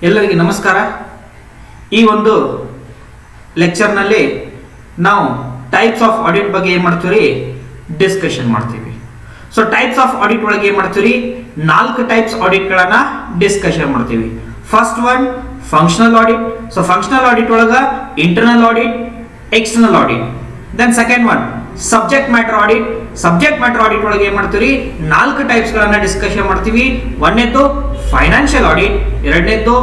ಎಲ್ಲರಿಗೂ ನಮಸ್ಕಾರ. ಈ ಒಂದು ಲೆಕ್ಚರ್ನಲ್ಲಿ ನಾವು ಟೈಪ್ಸ್ ಆಫ್ ಆಡಿಟ್ ಬಗ್ಗೆ ಏನು ಮಾಡ್ತೀವಿ ಡಿಸ್ಕಷನ್ ಮಾಡ್ತೀವಿ. ಸೊ ಟೈಪ್ಸ್ ಆಫ್ ಆಡಿಟ್ ಒಳಗೆ ಏನು ಮಾಡ್ತೀವಿ 4 ಟೈಪ್ಸ್ ಆಡಿಟ್ಗಳನ್ನು ಡಿಸ್ಕಷನ್ ಮಾಡ್ತೀವಿ. First one functional audit. So functional audit ಒಳಗೆ internal audit, external audit. Then second one subject matter audit. Subject matter audit ಒಳಗೆ ಏನು ಮಾಡ್ತೀವಿ 4 ಟೈಪ್ಸ್ಗಳನ್ನು ಡಿಸ್ಕಷನ್ ಮಾಡ್ತೀವಿ. ಒಂದನೇದು ಫೈನಾನ್ಷಿಯಲ್ ಆಡಿಟ್, ಎರಡನೇದು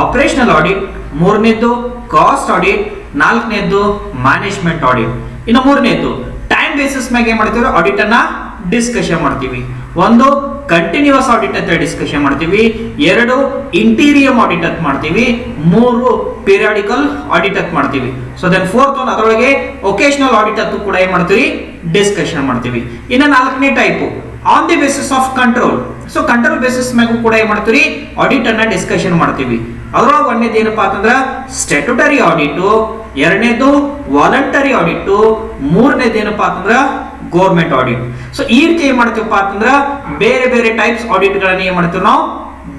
ಆಪರೇಷನಲ್ ಆಡಿಟ್, ಮೂರನೇದು ಕಾಸ್ಟ್ ಆಡಿಟ್, ನಾಲ್ಕನೇದು ಮ್ಯಾನೇಜ್ಮೆಂಟ್ ಆಡಿಟ್. ಇನ್ನು ಮೂರನೇದು ಟೈಮ್ ಬೇಸಿಸ್ ಮೇಲೆ ಏನು ಮಾಡ್ತೀವಿ ಆಡಿಟ್ ಅನ್ನ ಡಿಸ್ಕಷನ್ ಮಾಡ್ತೀವಿ. ಒಂದು ಕಂಟಿನ್ಯೂಸ್ ಆಡಿಟ್ ಅಂತ ಡಿಸ್ಕಷನ್ ಮಾಡ್ತೀವಿ, ಎರಡು ಇಂಟೀರಿಯಂ ಆಡಿಟ್ ಅಂತ ಮಾಡ್ತೀವಿ, ಮೂರು ಪೀರಿಯಾಡಿಕಲ್ ಆಡಿಟ್ ಅಂತ ಮಾಡ್ತೀವಿ. ಸೊ ದೆನ್ ಫೋರ್ತ್ ಒನ್ ಅದರೊಳಗೆ ಒಕೇಶನಲ್ ಆಡಿಟ್ ಅಂತ ಕೂಡ ಏನು ಮಾಡ್ತೀವಿ ಡಿಸ್ಕಷನ್ ಮಾಡ್ತೀವಿ. ಇನ್ನು ನಾಲ್ಕನೇ type on the basis of control. So control basis ಮ್ಯಾಗೂ ಕೂಡ ಏನು ಮಾಡ್ತೀವಿ ಆಡಿಟ್ ಅನ್ನ ಡಿಸ್ಕಷನ್ ಮಾಡ್ತೀವಿ. ಅದರೊಳಗೆ ಒಂದೇದು ಏನಪ್ಪಾ ಅಂತಂದ್ರೆ ಸ್ಟ್ಯಾಟ್ಯೂಟರಿ ಆಡಿಟು, ಎರಡನೇದು ವಾಲಂಟರಿ ಆಡಿಟು, ಮೂರನೇದು ಏನಪ್ಪಾ ಅಂತಂದ್ರೆ ಗೌರ್ಮೆಂಟ್ ಆಡಿಟ್. ಸೊ ಈ ರೀತಿ ಏನ್ ಮಾಡ್ತೀವಪ್ಪ ಅಂತಂದ್ರೆ ಬೇರೆ ಬೇರೆ ಟೈಪ್ಸ್ ಆಡಿಟ್ ಗಳನ್ನ ಏನ್ ಮಾಡ್ತೀವಿ ನಾವು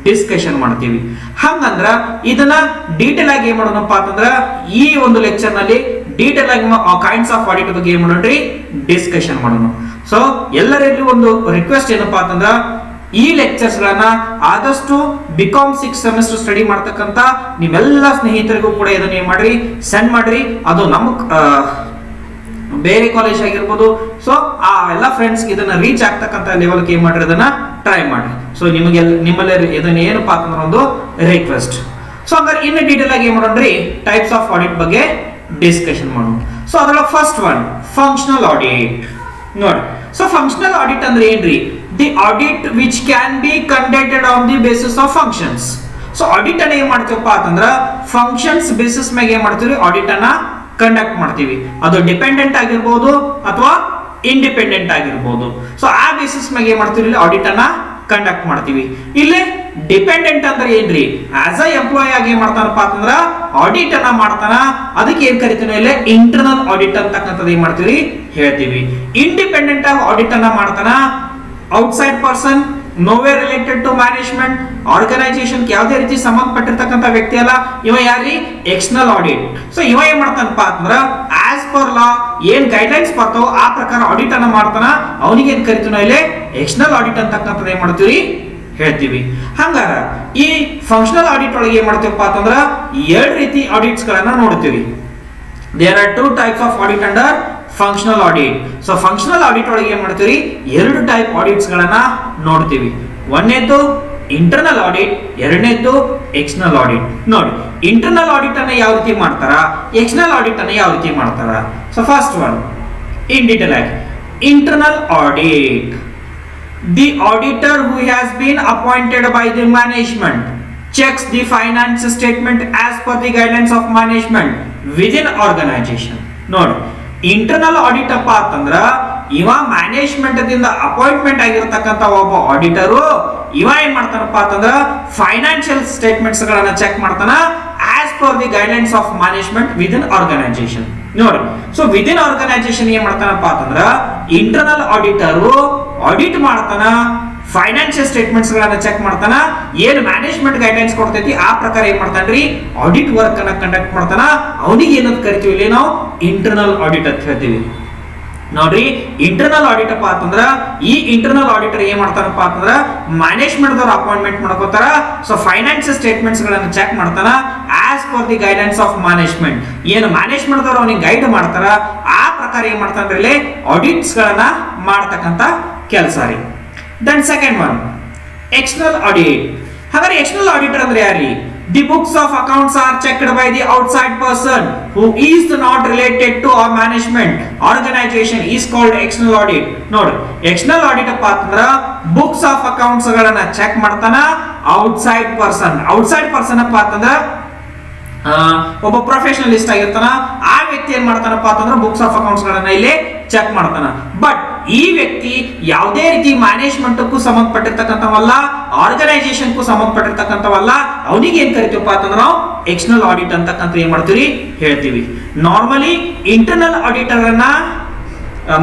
ಡಿಸ್ಕಷನ್ ಮಾಡ್ತೀವಿ. ಹಂಗಂದ್ರ ಇದನ್ನ ಡೀಟೇಲ್ ಆಗಿ ಏನ್ ಮಾಡೋಣಪ್ಪ ಅಂತಂದ್ರ ಈ ಒಂದು ಲೆಕ್ಚರ್ ನಲ್ಲಿ ಡೀಟೇಲ್ ಆಗಿ ಕೈಂಡ್ಸ್ ಆಫ್ ಆಡಿಟ್ ಬಗ್ಗೆ ಏನ್ ಮಾಡೋಣ್ರಿ ಡಿಸ್ಕಷನ್ ಮಾಡೋಣ. ಸೊ ಎಲ್ಲರಲ್ಲಿ ಒಂದು ರಿಕ್ವೆಸ್ಟ್ ಏನಪ್ಪಾ ಅಂತಂದ್ರ ಈ ಲೆಕ್ಚರ್ಸ್ ಗಳನ್ನ ಆದಷ್ಟು ಬಿಕಾಮ್ 6 ಸೆಮಿಸ್ಟರ್ ಸ್ಟಡಿ ಮಾಡ್ತಕ್ಕಂತ ನಿಮ್ಮೆಲ್ಲ ಸ್ನೇಹಿತರಿಗೂ ಕೂಡ ಇದನ್ನ ಏನ್ ಮಾಡ್ರಿ ಸೆಂಡ್ ಮಾಡ್ರಿ. ಅದು ನಮ್ಮ ಬೇರೆ ಕಾಲೇಜ್ ಆಗಿರ್ಬೋದು. ಸೊ ಆ ಎಲ್ಲ ಫ್ರೆಂಡ್ಸ್ ಇದನ್ನ ರೀಚ್ ಆಗ್ತಕ್ಕಂತ ಲೆವೆಲ್ ಏನ್ ಮಾಡ್ರಿ ಅದನ್ನ ಟ್ರೈ ಮಾಡ್ರಿ. ಸೊ ನಿಮ್ಮಲ್ಲಿ ಇದನ್ನ ಏನಪ್ಪಾ ಅಂತಂದ್ರೆ ಒಂದು ರಿಕ್ವೆಸ್ಟ್. ಸೊ ಅಂದ್ರೆ ಇನ್ನು ಡೀಟೇಲ್ ಆಗಿ ಏನ್ ಮಾಡೋಣ್ರಿ ಟೈಪ್ಸ್ ಆಫ್ ಆಡಿಟ್ ಬಗ್ಗೆ ಡಿಸ್ಕಷನ್ ಮಾಡೋಣ. ಸೊ ಅದರೊಳಗೆ ಫಸ್ಟ್ ಒನ್ ಫಂಕ್ಷನಲ್ ಆಡಿಟ್ ನೋಡಿ. ಸೊ ಫಂಕ್ಷನಲ್ ಆಡಿಟ್ ಅಂದ್ರೆ ಏನ್ರಿ the audit which can be conducted on the basis of functions. So audit ಅನ್ನ ಏನ್ ಮಾಡ್ತೀವಪ್ಪ ಅಂತಂದ್ರ ಫಂಕ್ಷನ್ಸ್ ಬೇಸಿಸ್ ಮೇಲೆ ಏನ್ ಮಾಡ್ತೀವಿ ಆಡಿಟ್ ಅನ್ನ ಕಂಡಕ್ಟ್ ಮಾಡ್ತೀವಿ. ಅದು ಡಿಪೆಂಡೆಂಟ್ ಆಗಿರ್ಬೋದು ಅಥವಾ ಇಂಡಿಪೆಂಡೆಂಟ್ ಆಗಿರ್ಬೋದು. ಸೊ ಆ ಬೇಸಿಸ್ ಮೇಲೆ ಏನ್ ಮಾಡ್ತೀವಿ ಆಡಿಟ್ ಅನ್ನ ಕಂಡಕ್ಟ್ ಮಾಡ್ತೀವಿ. ಇಲ್ಲಿ ಡಿಪೆಂಡೆಂಟ್ ಅಂದ್ರೆ ಏನ್ರಿ ಆಸ್ ಅ ಎಂಪ್ಲಾಯ್ ಆಗಿ ಏನ್ ಮಾಡ್ತಾನಪ್ಪ ಅಂತಂದ್ರ ಆಡಿಟ್ ಅನ್ನ ಮಾಡ್ತಾನ. ಅದಕ್ಕೆ ಏನ್ ಕರಿತೀವಿ ಇಲ್ಲಿ ಇಂಟರ್ನಲ್ ಆಡಿಟ್ ಅಂತಕ್ಕಂಥದ್ದು ಏನ್ ಮಾಡ್ತೀವಿ ಹೇಳ್ತೀವಿ. ಇಂಡಿಪೆಂಡೆಂಟ್ ಆಗಿ ಆಡಿಟ್ ಅನ್ನ ಮಾಡ್ತಾನ outside person, no way related to management organisation ಯಾವುದೇ ರೀತಿ ಸಂಬಂಧಪಟ್ಟಿರ್ತಕ್ಕಂಥ ವ್ಯಕ್ತಿ ಅಲ್ಲ. ಇವ ಯಾರಿ ಎಕ್ಸ್ಟರ್ನಲ್ ಆಡಿಟ್. ಸೊ ಇವ ಏನ್ ಮಾಡ್ತಾನಪ್ಪ ಅಂತಂದ್ರ ಆಸ್ ಪರ್ ಲಾ ಏನ್ ಗೈಡ್ಲೈನ್ಸ್ ಬರ್ತಾವ ಆ ಪ್ರಕಾರ ಆಡಿಟ್ ಅನ್ನ ಮಾಡ್ತಾನ. ಅವನಿಗೆ ಏನ್ ಕರಿತೀವಿ ಇಲ್ಲಿ ಎಕ್ಸ್ಟರ್ನಲ್ ಆಡಿಟ್ ಅಂತಕ್ಕಂಥದ್ದು ಏನ್ ಮಾಡ್ತೀವಿ ಹೇಳ್ತೀವಿ. ಹಂಗಾರ ಈ ಫಂಕ್ಷನಲ್ ಆಡಿಟ್ ಒಳಗೆ ಏನ್ ಮಾಡ್ತೀವಪ್ಪ ಅಂತಂದ್ರ 2 ರೀತಿ ಆಡಿಟ್ಸ್ ಗಳನ್ನ ನೋಡ್ತೀವಿ. There are 2 types of audit under functional audit. So functional audit ಒಳಗೆ ಏನ್ ಮಾಡ್ತೀವಿ 2 ಟೈಪ್ ಆಡಿಟ್ಸ್ ಗಳನ್ನ ನೋಡ್ತೀವಿ. ಒಂದನೇದು ಇಂಟರ್ನಲ್ ಆಡಿಟ್, ಎರಡನೇದು ಎಕ್ಸ್ಟರ್ನಲ್ ಆಡಿಟ್. ನೋಡಿ ಇಂಟರ್ನಲ್ ಆಡಿಟ್ ಅನ್ನ ಯಾವ ರೀತಿ ಮಾಡ್ತಾರ, ಎಕ್ಸ್ಟರ್ನಲ್ ಆಡಿಟ್ ಅನ್ನ ಯಾವ ರೀತಿ ಮಾಡ್ತಾರ. So first one in detail ಆಗಿ internal audit. The auditor who has been appointed by the management checks the finance statement as per the guidelines of management within organization. ನೋಡಿ ಇಂಟರ್ನಲ್ ಆಡಿಟ್ ಅಪ್ಪ ಅಂತಂದ್ರ ಇವ management ದಿಂದ appointment ಆಗಿರತಕ್ಕಂತ ಒಬ್ಬ auditor ಇವ ಏನ್ ಮಾಡ್ತಾನಪ್ಪ ಅಂತಂದ್ರ ಫೈನಾನ್ಷಿಯಲ್ ಸ್ಟೇಟ್ಮೆಂಟ್ಸ್ ಗಳನ್ನ ಚೆಕ್ ಮಾಡ್ತಾನ as per the guidelines of management within organisation. ನೋಡಿ ಸೊ ವಿದಿನ್ ಆರ್ಗನೈಸೇಷನ್ ಏನ್ ಮಾಡ್ತಾನಪ್ಪ ಅಂತಂದ್ರ ಇಂಟರ್ನಲ್ ಆಡಿಟರು ಆಡಿಟ್ ಮಾಡ್ತಾನ, ಫೈನಾನ್ಷಿಯಲ್ ಸ್ಟೇಟ್ಮೆಂಟ್ಸ್ ಗಳನ್ನ ಚೆಕ್ ಮಾಡ್ತಾನ, ಏನ್ ಮ್ಯಾನೇಜ್ಮೆಂಟ್ ಗೈಡ್ಲೈನ್ಸ್ ಕೊಡ್ತೈತಿ ಆ ಪ್ರಕಾರ ಏನ್ ಮಾಡ್ತಾನ್ರಿ ಆಡಿಟ್ ವರ್ಕ್ ಅನ್ನ ಕಂಡಕ್ಟ್ ಮಾಡ್ತಾನ. ಅವನಿಗೆ ಏನಂತ ಕರಿತೀವಿ ಇಲ್ಲಿ ನಾವು ಇಂಟರ್ನಲ್ ಆಡಿಟ್ ಅಂತ ಹೇಳ್ತೀವಿ. ನೋಡ್ರಿ ಇಂಟರ್ನಲ್ ಆಡಿಟ್ ಅಪ್ಪ ಅಂತಂದ್ರ ಈ ಇಂಟರ್ನಲ್ ಆಡಿಟರ್ ಏನ್ ಮಾಡ್ತಾನಪ್ಪ ಅಂತಂದ್ರ ಮ್ಯಾನೇಜ್ಮೆಂಟ್ ದವ್ರ ಅಪಾಯಿಂಟ್ಮೆಂಟ್ ಮಾಡ್ಕೋತಾರ. ಸೊ ಫೈನಾನ್ಷಿಯಲ್ ಸ್ಟೇಟ್ಮೆಂಟ್ಸ್ ಗಳನ್ನ ಚೆಕ್ ಮಾಡ್ತಾನ as per the guidelines of management. ಏನು ಮ್ಯಾನೇಜ್ಮೆಂಟ್ ದವ್ರು ಅವನಿಗೆ ಗೈಡ್ ಮಾಡ್ತಾರ ಆ ಪ್ರಕಾರ ಏನ್ ಮಾಡ್ತಾನ್ರಿ ಇಲ್ಲಿ ಆಡಿಟ್ಸ್ ಗಳನ್ನ ಮಾಡ್ತಕ್ಕಂತ ಕೆಲಸ ರೀ. Then second one external audit. ಹಾಗಾದ್ರೆ ಎಕ್ಸ್ಟರ್ನಲ್ ಆಡಿಟರ್ ಅಂದ್ರೆ ಯಾರಿ the books of accounts are checked by the outside person who is not related to our management organisation is called external audit. ನೋಡಿ ಎಕ್ಸ್ಟರ್ನಲ್ ಆಡಿಟ್ ಅಪ್ಪ ಅಂತಂದ್ರ books of accounts ಗಳನ್ನ check ಮಾಡ್ತಾನ outside person. Outside person ಅಪ್ಪ ಅಂತಂದ್ರ ಒಬ್ಬ professionalist ಆಗಿರ್ತಾನ. ಆ ವ್ಯಕ್ತಿ ಏನ್ ಮಾಡ್ತಾನಪ್ಪ ಅಂತಂದ್ರ ಬುಕ್ಸ್ ಆಫ್ ಅಕೌಂಟ್ಸ್ ಗಳನ್ನ ಇಲ್ಲಿ ಚೆಕ್ ಮಾಡ್ತಾನ. ಬಟ್ ಈ ವ್ಯಕ್ತಿ ಯಾವುದೇ ರೀತಿ ಮ್ಯಾನೇಜ್ಮೆಂಟ್ಗೂ ಸಂಬಂಧಪಟ್ಟಿರ್ತಕ್ಕಂಥವಲ್ಲ, ಆರ್ಗನೈಸೇಷನ್ಗೂ ಸಂಬಂಧಪಟ್ಟಿರ್ತಕ್ಕಂಥವಲ್ಲ. ಅವನಿಗೆ ಏನ್ ಕರಿತೀವಪ್ಪ ಅಂತಂದ್ರೆ ನಾವು ಎಕ್ಸ್ಟರ್ನಲ್ ಆಡಿಟ್ ಅಂತಕ್ಕಂಥ ಏನ್ ಮಾಡ್ತೀವಿ ಹೇಳ್ತೀವಿ. ನಾರ್ಮಲಿ ಇಂಟರ್ನಲ್ ಆಡಿಟರ್ ಅನ್ನ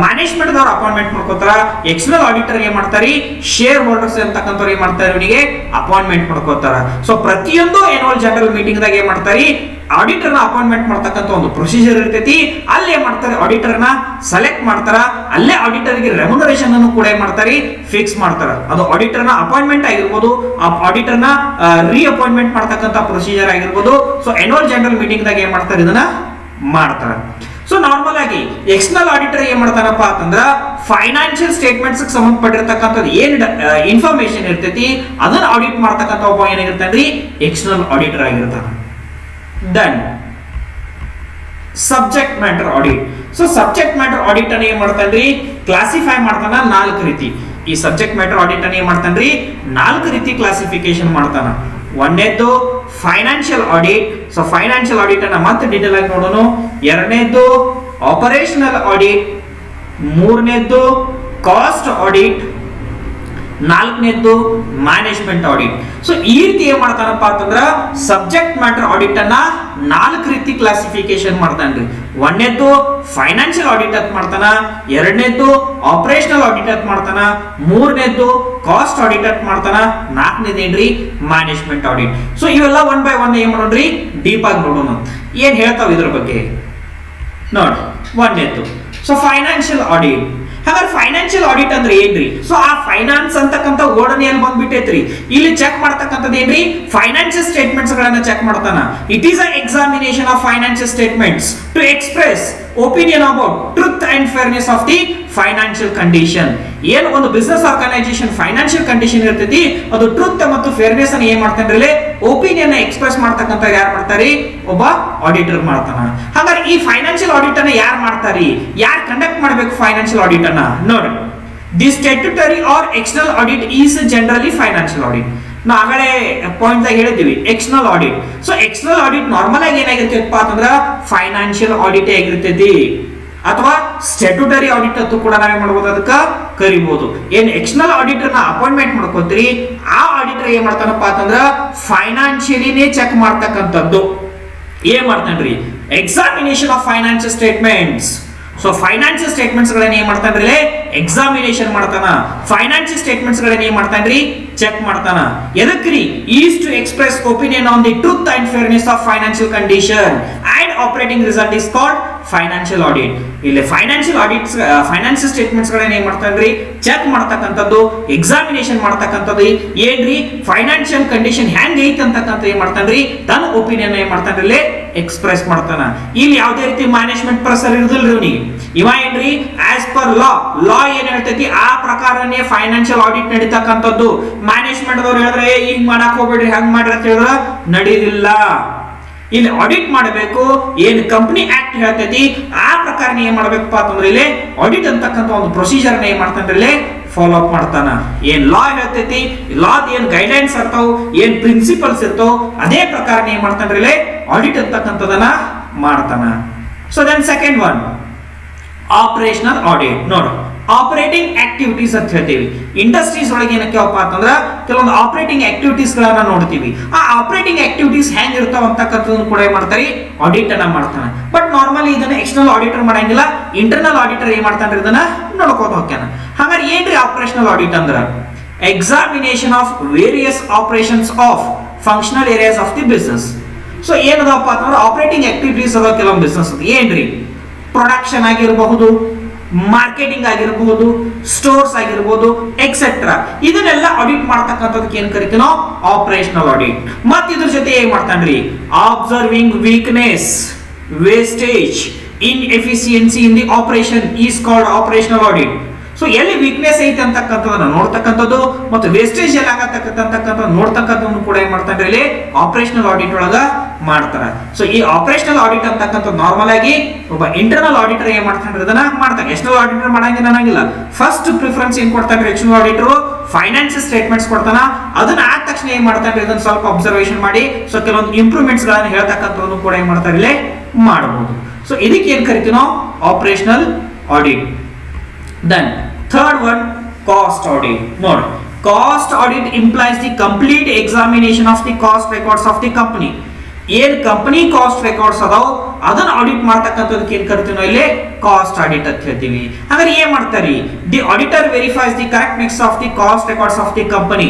ಮ್ಯಾನೇಜ್ಮೆಂಟ್ ದವ್ರು ಅಪಾಯಿಂಟ್ಮೆಂಟ್ ಮಾಡ್ಕೋತಾರ. ಎಕ್ಸ್ಟರ್ನಲ್ ಆಡಿಟರ್ ಏನ್ ಮಾಡ್ತಾರೆ, ಶೇರ್ ಹೋಲ್ಡರ್ಸ್ ಅಂತಕ್ಕಂಥವ್ರು ಏನ್ ಮಾಡ್ತಾರೆ, ಇವನಿಗೆ ಅಪಾಯಿಂಟ್ಮೆಂಟ್ ಮಾಡ್ಕೋತಾರ. ಸೊ ಪ್ರತಿಯೊಂದು ಆನ್ಯುವಲ್ ಜನರಲ್ ಮೀಟಿಂಗ್ ದಾಗ ಏನ್ ಮಾಡ್ತಾರೆ, ಆಡಿಟರ್ ನ ಅಪಾಯಿಂಟ್ಮೆಂಟ್ ಮಾಡ್ತಕ್ಕಂಥ ಒಂದು ಪ್ರೊಸೀಜರ್ ಇರ್ತೈತಿ. ಅಲ್ಲಿ ಏನ್ ಮಾಡ್ತಾರೆ, ಆಡಿಟರ್ ನ ಸೆಲೆಕ್ಟ್ ಮಾಡ್ತಾರ. ಅಲ್ಲೇ ಆಡಿಟರ್ ಗೆ ರೆಮ್ಯುನರೇಷನ್ ಅನ್ನು ಕೂಡ ಏನ್ ಮಾಡ್ತಾರೆ, ಫಿಕ್ಸ್ ಮಾಡ್ತಾರ. ಅದು ಆಡಿಟರ್ ನ ಅಪಾಯಿಂಟ್ಮೆಂಟ್ ಆಗಿರ್ಬೋದು, ಆಡಿಟರ್ ನ ರೀ ಅಪಾಯಿಂಟ್ಮೆಂಟ್ ಮಾಡ್ತಕ್ಕಂಥ ಪ್ರೊಸೀಜರ್ ಆಗಿರ್ಬೋದು. ಸೊ ಆನ್ಯುವಲ್ ಜನರಲ್ ಮೀಟಿಂಗ್ ದಾಗ ಏನ್ ಮಾಡ್ತಾರೆ, ಇದನ್ನ ಮಾಡ್ತಾರ. ಸೊ ನಾರ್ಮಲ್ ಆಗಿ ಎಕ್ಸ್ಟರ್ನಲ್ ಆಡಿಟರ್ ಏನ್ ಮಾಡ್ತಾನಪ್ಪ ಅಂತಂದ್ರ ಫೈನಾನ್ಷಿಯಲ್ ಸ್ಟೇಟ್ಮೆಂಟ್ಸ್ ಸಂಬಂಧಪಟ್ಟಿರ್ತಕ್ಕಂಥದ್ದು ಏನ್ ಇನ್ಫಾರ್ಮೇಶನ್ ಇರ್ತೈತಿ ಅದನ್ನ ಆಡಿಟ್ ಮಾಡ್ತಕ್ಕಂಥ ಒಬ್ಬ ಏನಾಗಿರ್ತಾನ್ರಿ, ಎಕ್ಸ್ಟರ್ನಲ್ ಆಡಿಟರ್ ಆಗಿರ್ತಾನ. Then subject matter audit. So subject matter audit ಅನ್ನ ಏನ್ ಮಾಡ್ತಾನ್ರಿ, ಕ್ಲಾಸಿಫೈ ಮಾಡ್ತಾನ 4 ರೀತಿ. ಈ ಸಬ್ಜೆಕ್ಟ್ ಮ್ಯಾಟರ್ ಆಡಿಟ್ ಅನ್ನ ಏನ್ ಮಾಡ್ತಾನ್ರಿ, 4 ರೀತಿ ಕ್ಲಾಸಿಫಿಕೇಶನ್ ಮಾಡ್ತಾನ. ಒಂದನೇದ್ದು financial audit. So financial audit ಅನ್ನ ಮತ್ತೆ ಡೀಟೇಲ್ ಆಗಿ ನೋಡೋಣ. ಎರಡನೇದ್ದು ಆಪರೇಷನಲ್ ಆಡಿಟ್. ಮೂರನೇದ್ದು ಕಾಸ್ಟ್ ಆಡಿಟ್. ನಾಲ್ಕನೇದ್ದು ಮ್ಯಾನೇಜ್ಮೆಂಟ್ ಆಡಿಟ್. ಸೊ ಈ ರೀತಿ ಏನ್ ಮಾಡ್ತಾನಪ್ಪ ಅಂತಂದ್ರ ಸಬ್ಜೆಕ್ಟ್ ಮ್ಯಾಟರ್ ಆಡಿಟ್ ಅನ್ನ 4 ರೀತಿ ಕ್ಲಾಸಿಫಿಕೇಶನ್ ಮಾಡ್ತಾನ್ರಿ. ಒಂದನೇದ್ದು ಫೈನಾನ್ಷಿಯಲ್ ಆಡಿಟ್ ಅಂತ ಮಾಡ್ತಾನ, ಎರಡನೇದ್ದು ಆಪರೇಷನಲ್ ಆಡಿಟ್ ಅಂತ ಮಾಡ್ತಾನ, ಮೂರನೇದ್ದು ಕಾಸ್ಟ್ ಆಡಿಟ್ ಅಂತ ಮಾಡ್ತಾನ, ನಾಲ್ಕನೇದು ಏನ್ರಿ, ಮ್ಯಾನೇಜ್ಮೆಂಟ್ ಆಡಿಟ್. ಸೊ ಇವೆಲ್ಲ ಒನ್ ಬೈ ಒನ್ ಏನ್ ಮಾಡೋಣ್ರಿ, ಡೀಪ್ ಆಗಿ ನೋಡೋಣ ಏನ್ ಹೇಳ್ತಾವ ಇದ್ರ ಬಗ್ಗೆ ನೋಡಿ. ಒಂದನೇದ್ದು ಸೊ ಫೈನಾನ್ಷಿಯಲ್ ಆಡಿಟ್. ಹಾಗಾದ್ರೆ ಫೈನಾನ್ಷಿಯಲ್ ಆಡಿಟ್ ಅಂದ್ರೆ ಏನ್ರಿ, ಸೊ ಆ ಫೈನಾನ್ಸ್ ಅಂತಕ್ಕಂಥ ಓಡನೆ ಎಲ್ಲಿ ಬಂದ್ಬಿಟ್ಟೈತ್ರಿ, ಇಲ್ಲಿ ಚೆಕ್ ಮಾಡ್ತಕ್ಕಂಥದ್ದು ಏನ್ರಿ, ಫೈನಾನ್ಷಿಯಲ್ ಸ್ಟೇಟ್ಮೆಂಟ್ಸ್ ಗಳನ್ನ ಚೆಕ್ ಮಾಡ್ತಾನ. It is a examination of financial statements to express opinion about truth and fairness of the financial condition. ಏನು ಒಂದು ಬಿಸ್ನೆಸ್ ಆರ್ಗನೈಸೇಷನ್ ಫೈನಾನ್ಷಿಯಲ್ ಕಂಡೀಷನ್ ಇರ್ತೈತಿ, ಅದು ಟ್ರೂತ್ ಮತ್ತು ಫೇರ್ನೆಸ್ ಅನ್ನ ಏನ್ ಮಾಡ್ತಾನ್ರಿ, ಒಪಿನಿಯನ್ ಎಕ್ಸ್ಪ್ರೆಸ್ ಮಾಡ್ತಕ್ಕಂಥ ಯಾರು ಮಾಡ್ತಾರಿ, ಒಬ್ಬ ಆಡಿಟರ್ ಮಾಡ್ತಾನ. ಹಾಗಾದ್ರೆ ಈ ಫೈನಾನ್ಷಿಯಲ್ ಆಡಿಟ್ ಅನ್ನ ಯಾರು ಮಾಡ್ತಾರಿ, ಯಾರು ಕಂಡಕ್ಟ್ ಮಾಡಬೇಕು ಫೈನಾನ್ಷಿಯಲ್ ಆಡಿಟ್ ಅನ್ನ ನೋಡಿ. The statutory or external audit is generally financial audit. ನಾವು ಆಗಲೇ ಪಾಯಿಂಟ್ ಆಗಿ ಹೇಳಿದ್ದೀವಿ external audit. So external audit normal ಆಗಿ ಏನಾಗಿರ್ತೈತಪ್ಪ ಅಂತಂದ್ರ ಫೈನಾನ್ಷಿಯಲ್ ಆಡಿಟ್ ಆಗಿರ್ತೈತಿ, ಅಥವಾ ಸ್ಟ್ಯಾಟ್ಯೂಟರಿ ಆಡಿಟ್ ಅಂತೂ ಕೂಡ ನಾವೇನ್ ಮಾಡಬಹುದು, ಅದಕ್ಕೆ ಕರಿಬಹುದು. ಏನ್ ಎಕ್ಸ್ಟರ್ನಲ್ ಆಡಿಟರ್ ನ ಅಪಾಯಿಂಟ್ಮೆಂಟ್ ಮಾಡ್ಕೋತೀರಿ, ಆ ಆಡಿಟರ್ ಏನ್ ಮಾಡ್ತಾನಪ್ಪ ಅಂತಂದ್ರ ಫೈನಾನ್ಷಿಯಲಿನೇ ಚೆಕ್ ಮಾಡ್ತಕ್ಕಂಥದ್ದು ಏನ್ ಮಾಡ್ತಾನ್ರಿ, examination of financial statements. So financial statements ಗಳನ್ನ ಏನ್ ಮಾಡ್ತಾನ್ರಿ, ಎಕ್ಸಾಮಿನೇಷನ್ ಮಾಡ್ತಾನ. ಫೈನಾನ್ಷಿಯಲ್ ಸ್ಟೇಟ್ಮೆಂಟ್ಸ್ ಗಳನ್ನ ಏನ್ ಮಾಡ್ತಾನ್ರಿ, ಚೆಕ್ ಮಾಡ್ತಾನ. ಎದಕ್ರಿ, is to express opinion on the truth and fairness of financial condition and operating result is called financial audit. ಇಲ್ಲಿ ಫೈನಾನ್ಷಿಯಲ್ ಆಡಿಟ್ಸ್ ಫೈನಾನ್ಷಿಯಲ್ ಸ್ಟೇಟ್ಮೆಂಟ್ಸ್ ಗಳನ್ನ ಏನ್ ಮಾಡ್ತಾನ್ರಿ, ಚೆಕ್ ಮಾಡ್ತಕ್ಕಂಥದ್ದು, ಎಕ್ಸಾಮಿನೇಷನ್ ಮಾಡ್ತಕ್ಕಂಥದ್ದು. ಏನ್ರಿ ಫೈನಾನ್ಷಿಯಲ್ ಕಂಡೀಷನ್ ಹೆಂಗ್ ಐತಿ ಅಂತಕ್ಕಂಥ ಏನ್ ಮಾಡ್ತಾನ್ರಿ, ತನ್ನ ಒಪಿನಿಯನ್ ಏನ್ ಮಾಡ್ತಾನ್ರಿ, ಎಕ್ಸ್ಪ್ರೆಸ್ ಮಾಡ್ತಾನ. ಇಲ್ಲಿ ಯಾವುದೇ ರೀತಿ ಮ್ಯಾನೇಜ್ಮೆಂಟ್ ಪ್ರೆಸರ್ ಇರುದಿಲ್ರಿ ಇವನಿಗೆ. ಇವ ಏನ್ರಿ, ಆಸ್ ಪರ್ ಲಾ ಏನ್ ಹೇಳ್ತೈತಿ ಆ ಪ್ರಕಾರನೇ ಫೈನಾನ್ಷಿಯಲ್ ಆಡಿಟ್ ನಡೀತಕ್ಕಂಥದ್ದು. ಮ್ಯಾನೇಜ್ಮೆಂಟ್ ದವ್ರು ಹೇಳಿದ್ರೆ ಹಿಂಗ್ ಮಾಡಕ್ ಹೋಗ್ಬೇಡ್ರಿ, ಹಂಗ್ ಮಾಡ್ರಿ ಅಂತ ಹೇಳಿದ್ರ ನಡೀದಿಲ್ಲ. ಇಲ್ಲಿ ಆಡಿಟ್ ಮಾಡಬೇಕು, ಏನ್ ಕಂಪನಿ ಆಕ್ಟ್ ಹೇಳ್ತೈತಿ ಆ ಪ್ರಕಾರ ಏನ್ ಮಾಡ್ಬೇಕಪ್ಪ ಅಂತಂದ್ರೆ ಇಲ್ಲಿ ಆಡಿಟ್ ಅಂತಕ್ಕಂಥ ಒಂದು ಪ್ರೊಸೀಜರ್ ಏನ್ ಮಾಡ್ತಾನ್ರಿ, ಫಾಲೋ ಅಪ್ ಮಾಡ್ತಾನ. ಏನ್ ಲಾ ಹೇಳ್ತೈತಿ, ಲಾದ ಏನ್ ಗೈಡ್ಲೈನ್ಸ್ ಇರ್ತಾವ, ಏನ್ ಪ್ರಿನ್ಸಿಪಲ್ಸ್ ಇರ್ತಾವ, ಅದೇ ಪ್ರಕಾರ ಏನ್ ಮಾಡ್ತಾನ್ರಿ, ಆಡಿಟ್ ಅಂತಕ್ಕಂಥದನ್ನ ಮಾಡ್ತಾನ. So then second one operational audit. ನೋಡು, ಆಪರೇಟಿಂಗ್ ಆಕ್ಟಿವಿಟೀಸ್ ಅಂತ ಹೇಳ್ತೀವಿ. ಇಂಡಸ್ಟ್ರೀಸ್ ಒಳಗೆ ಏನಕ್ಕೆ ಅಂತಂದ್ರೆ ಕೆಲವೊಂದು ಆಪರೇಟಿಂಗ್ ಆಕ್ಟಿವಿಟೀಸ್ ಗಳನ್ನ ನೋಡ್ತೀವಿ. ಆ ಆಪರೇಟಿಂಗ್ ಆಕ್ಟಿವಿಟೀಸ್ ಹೆಂಗ್ ಇರ್ತಾವ ಅಂತಕ್ಕಂಥದ್ದನ್ನು ಕೂಡ ಏನ್ ಮಾಡ್ತಾರೆ, ಆಡಿಟ್ ಅನ್ನ ಮಾಡ್ತಾನೆ. ಬಟ್ ನಾರ್ಮಲಿ ಇದನ್ನ ಎಕ್ಸ್ಟರ್ನಲ್ ಆಡಿಟರ್ ಮಾಡಂಗಿಲ್ಲ, ಇಂಟರ್ನಲ್ ಆಡಿಟರ್ ಏನ್ ಮಾಡ್ತಾನೆ, ಇದನ್ನ ನೋಡ್ಕೋತ ಹೋಗ್ಯಾನ. ಹಾಗಾದ್ರೆ ಏನ್ರಿ ಆಪರೇಷನಲ್ ಆಡಿಟ್ ಅಂದ್ರ, examination of various operations of functional areas of the business. So ಏನದಪ್ಪ ಅಂತಂದ್ರೆ ಆಪರೇಟಿಂಗ್ ಆಕ್ಟಿವಿಟೀಸ್ ಅದಾವ ಕೆಲವೊಂದು ಬಿಸ್ನೆಸ್. ಏನ್ರಿ, ಪ್ರೊಡಕ್ಷನ್ ಆಗಿರಬಹುದು, ಮಾರ್ಕೆಟಿಂಗ್ ಆಗಿರಬಹುದು, ಸ್ಟೋರ್ಸ್ ಆಗಿರಬಹುದು, ಎಕ್ಸೆಟ್ರಾ. ಇದನ್ನೆಲ್ಲ ಆಡಿಟ್ ಮಾಡ್ತಕ್ಕಂಥದಕ್ಕೆ ಏನ್ ಕರಿತೀವಿ ನಾವು, ಆಪರೇಷನಲ್ ಆಡಿಟ್. ಮತ್ತೆ ಇದ್ರ ಜೊತೆ ಏನ್ ಮಾಡ್ತಾನ್ರಿ, observing weakness, wastage, inefficiency in the operation is called operational audit. So ಎಲ್ಲಿ ವೀಕ್ನೆಸ್ ಐತೆ ಅಂತಕ್ಕಂಥದನ್ನ ನೋಡ್ತಕ್ಕಂಥದ್ದು, ಮತ್ತು ವೇಸ್ಟೇಜ್ ಎಲ್ಲ ಆಗತಕ್ಕಂಥ ನೋಡ್ತಕ್ಕಂಥದ್ದು ಕೂಡ ಏನ್ ಮಾಡ್ತಾನ್ರಿ, ಇಲ್ಲಿ ಆಪರೇಷನಲ್ ಆಡಿಟ್ ಒಳಗ ಮಾಡ್ತಾರ. ಸೊ ಈ ಆಪರೇಷನಲ್ ಆಡಿಟ್ ಅಂತಕ್ಕಂಥದ್ದು ನಾರ್ಮಲ್ ಆಗಿ ಒಬ್ಬ ಇಂಟರ್ನಲ್ ಆಡಿಟರ್ ಏನ್ ಮಾಡ್ತಾನ್ರಿ, ಇದನ್ನ ಮಾಡ್ತಾನೆ. ಎಕ್ಸ್ಟರ್ನಲ್ ಆಡಿಟರ್ ಮಾಡಂಗಿಲ್ಲ. ಫಸ್ಟ್ ಪ್ರಿಫರೆನ್ಸ್ ಏನ್ ಕೊಡ್ತಾನ್ರಿ ಎಕ್ಸ್ಟರ್ನಲ್ ಆಡಿಟರ್, ಫೈನಾನ್ಷಿಯಲ್ ಸ್ಟೇಟ್ಮೆಂಟ್ಸ್ ಕೊಡ್ತಾನ. ಅದನ್ನ ಆದ ತಕ್ಷಣ ಏನ್ ಮಾಡ್ತಾನ್ರಿ, ಇದನ್ನ ಸ್ವಲ್ಪ ಅಬ್ಸರ್ವೇಷನ್ ಮಾಡಿ ಸೊ ಕೆಲವೊಂದು ಇಂಪ್ರೂವ್ಮೆಂಟ್ಸ್ ಗಳನ್ನ ಹೇಳ್ತಕ್ಕಂಥದ್ದು ಕೂಡ ಏನ್ ಮಾಡ್ತಾರೆ, ಇಲ್ಲಿ ಮಾಡಬಹುದು. ಸೊ ಇದಕ್ಕೆ ಏನ್ ಕರಿತೀವಿ ನಾವು, operational audit. Then third one cost audit. ನೋಡಿ, cost audit implies the complete examination of the cost records of the company. ಏನ್ ಕಂಪನಿ ಕಾಸ್ಟ್ ರೆಕಾರ್ಡ್ಸ್ ಅದಾವ ಅದನ್ನ ಆಡಿಟ್ ಮಾಡ್ತಕ್ಕಂಥದಕ್ಕೆ ಏನ್ ಕರಿತೀವಿ ನಾವು ಇಲ್ಲಿ ಕಾಸ್ಟ್ ಆಡಿಟ್ ಅಂತ ಹೇಳ್ತೀವಿ. ಹಾಗಾದ್ರೆ ಏನ್ ಮಾಡ್ತಾರಿ, the auditor ವೆರಿಫೈಸ್ the correct mix of the cost records of the company.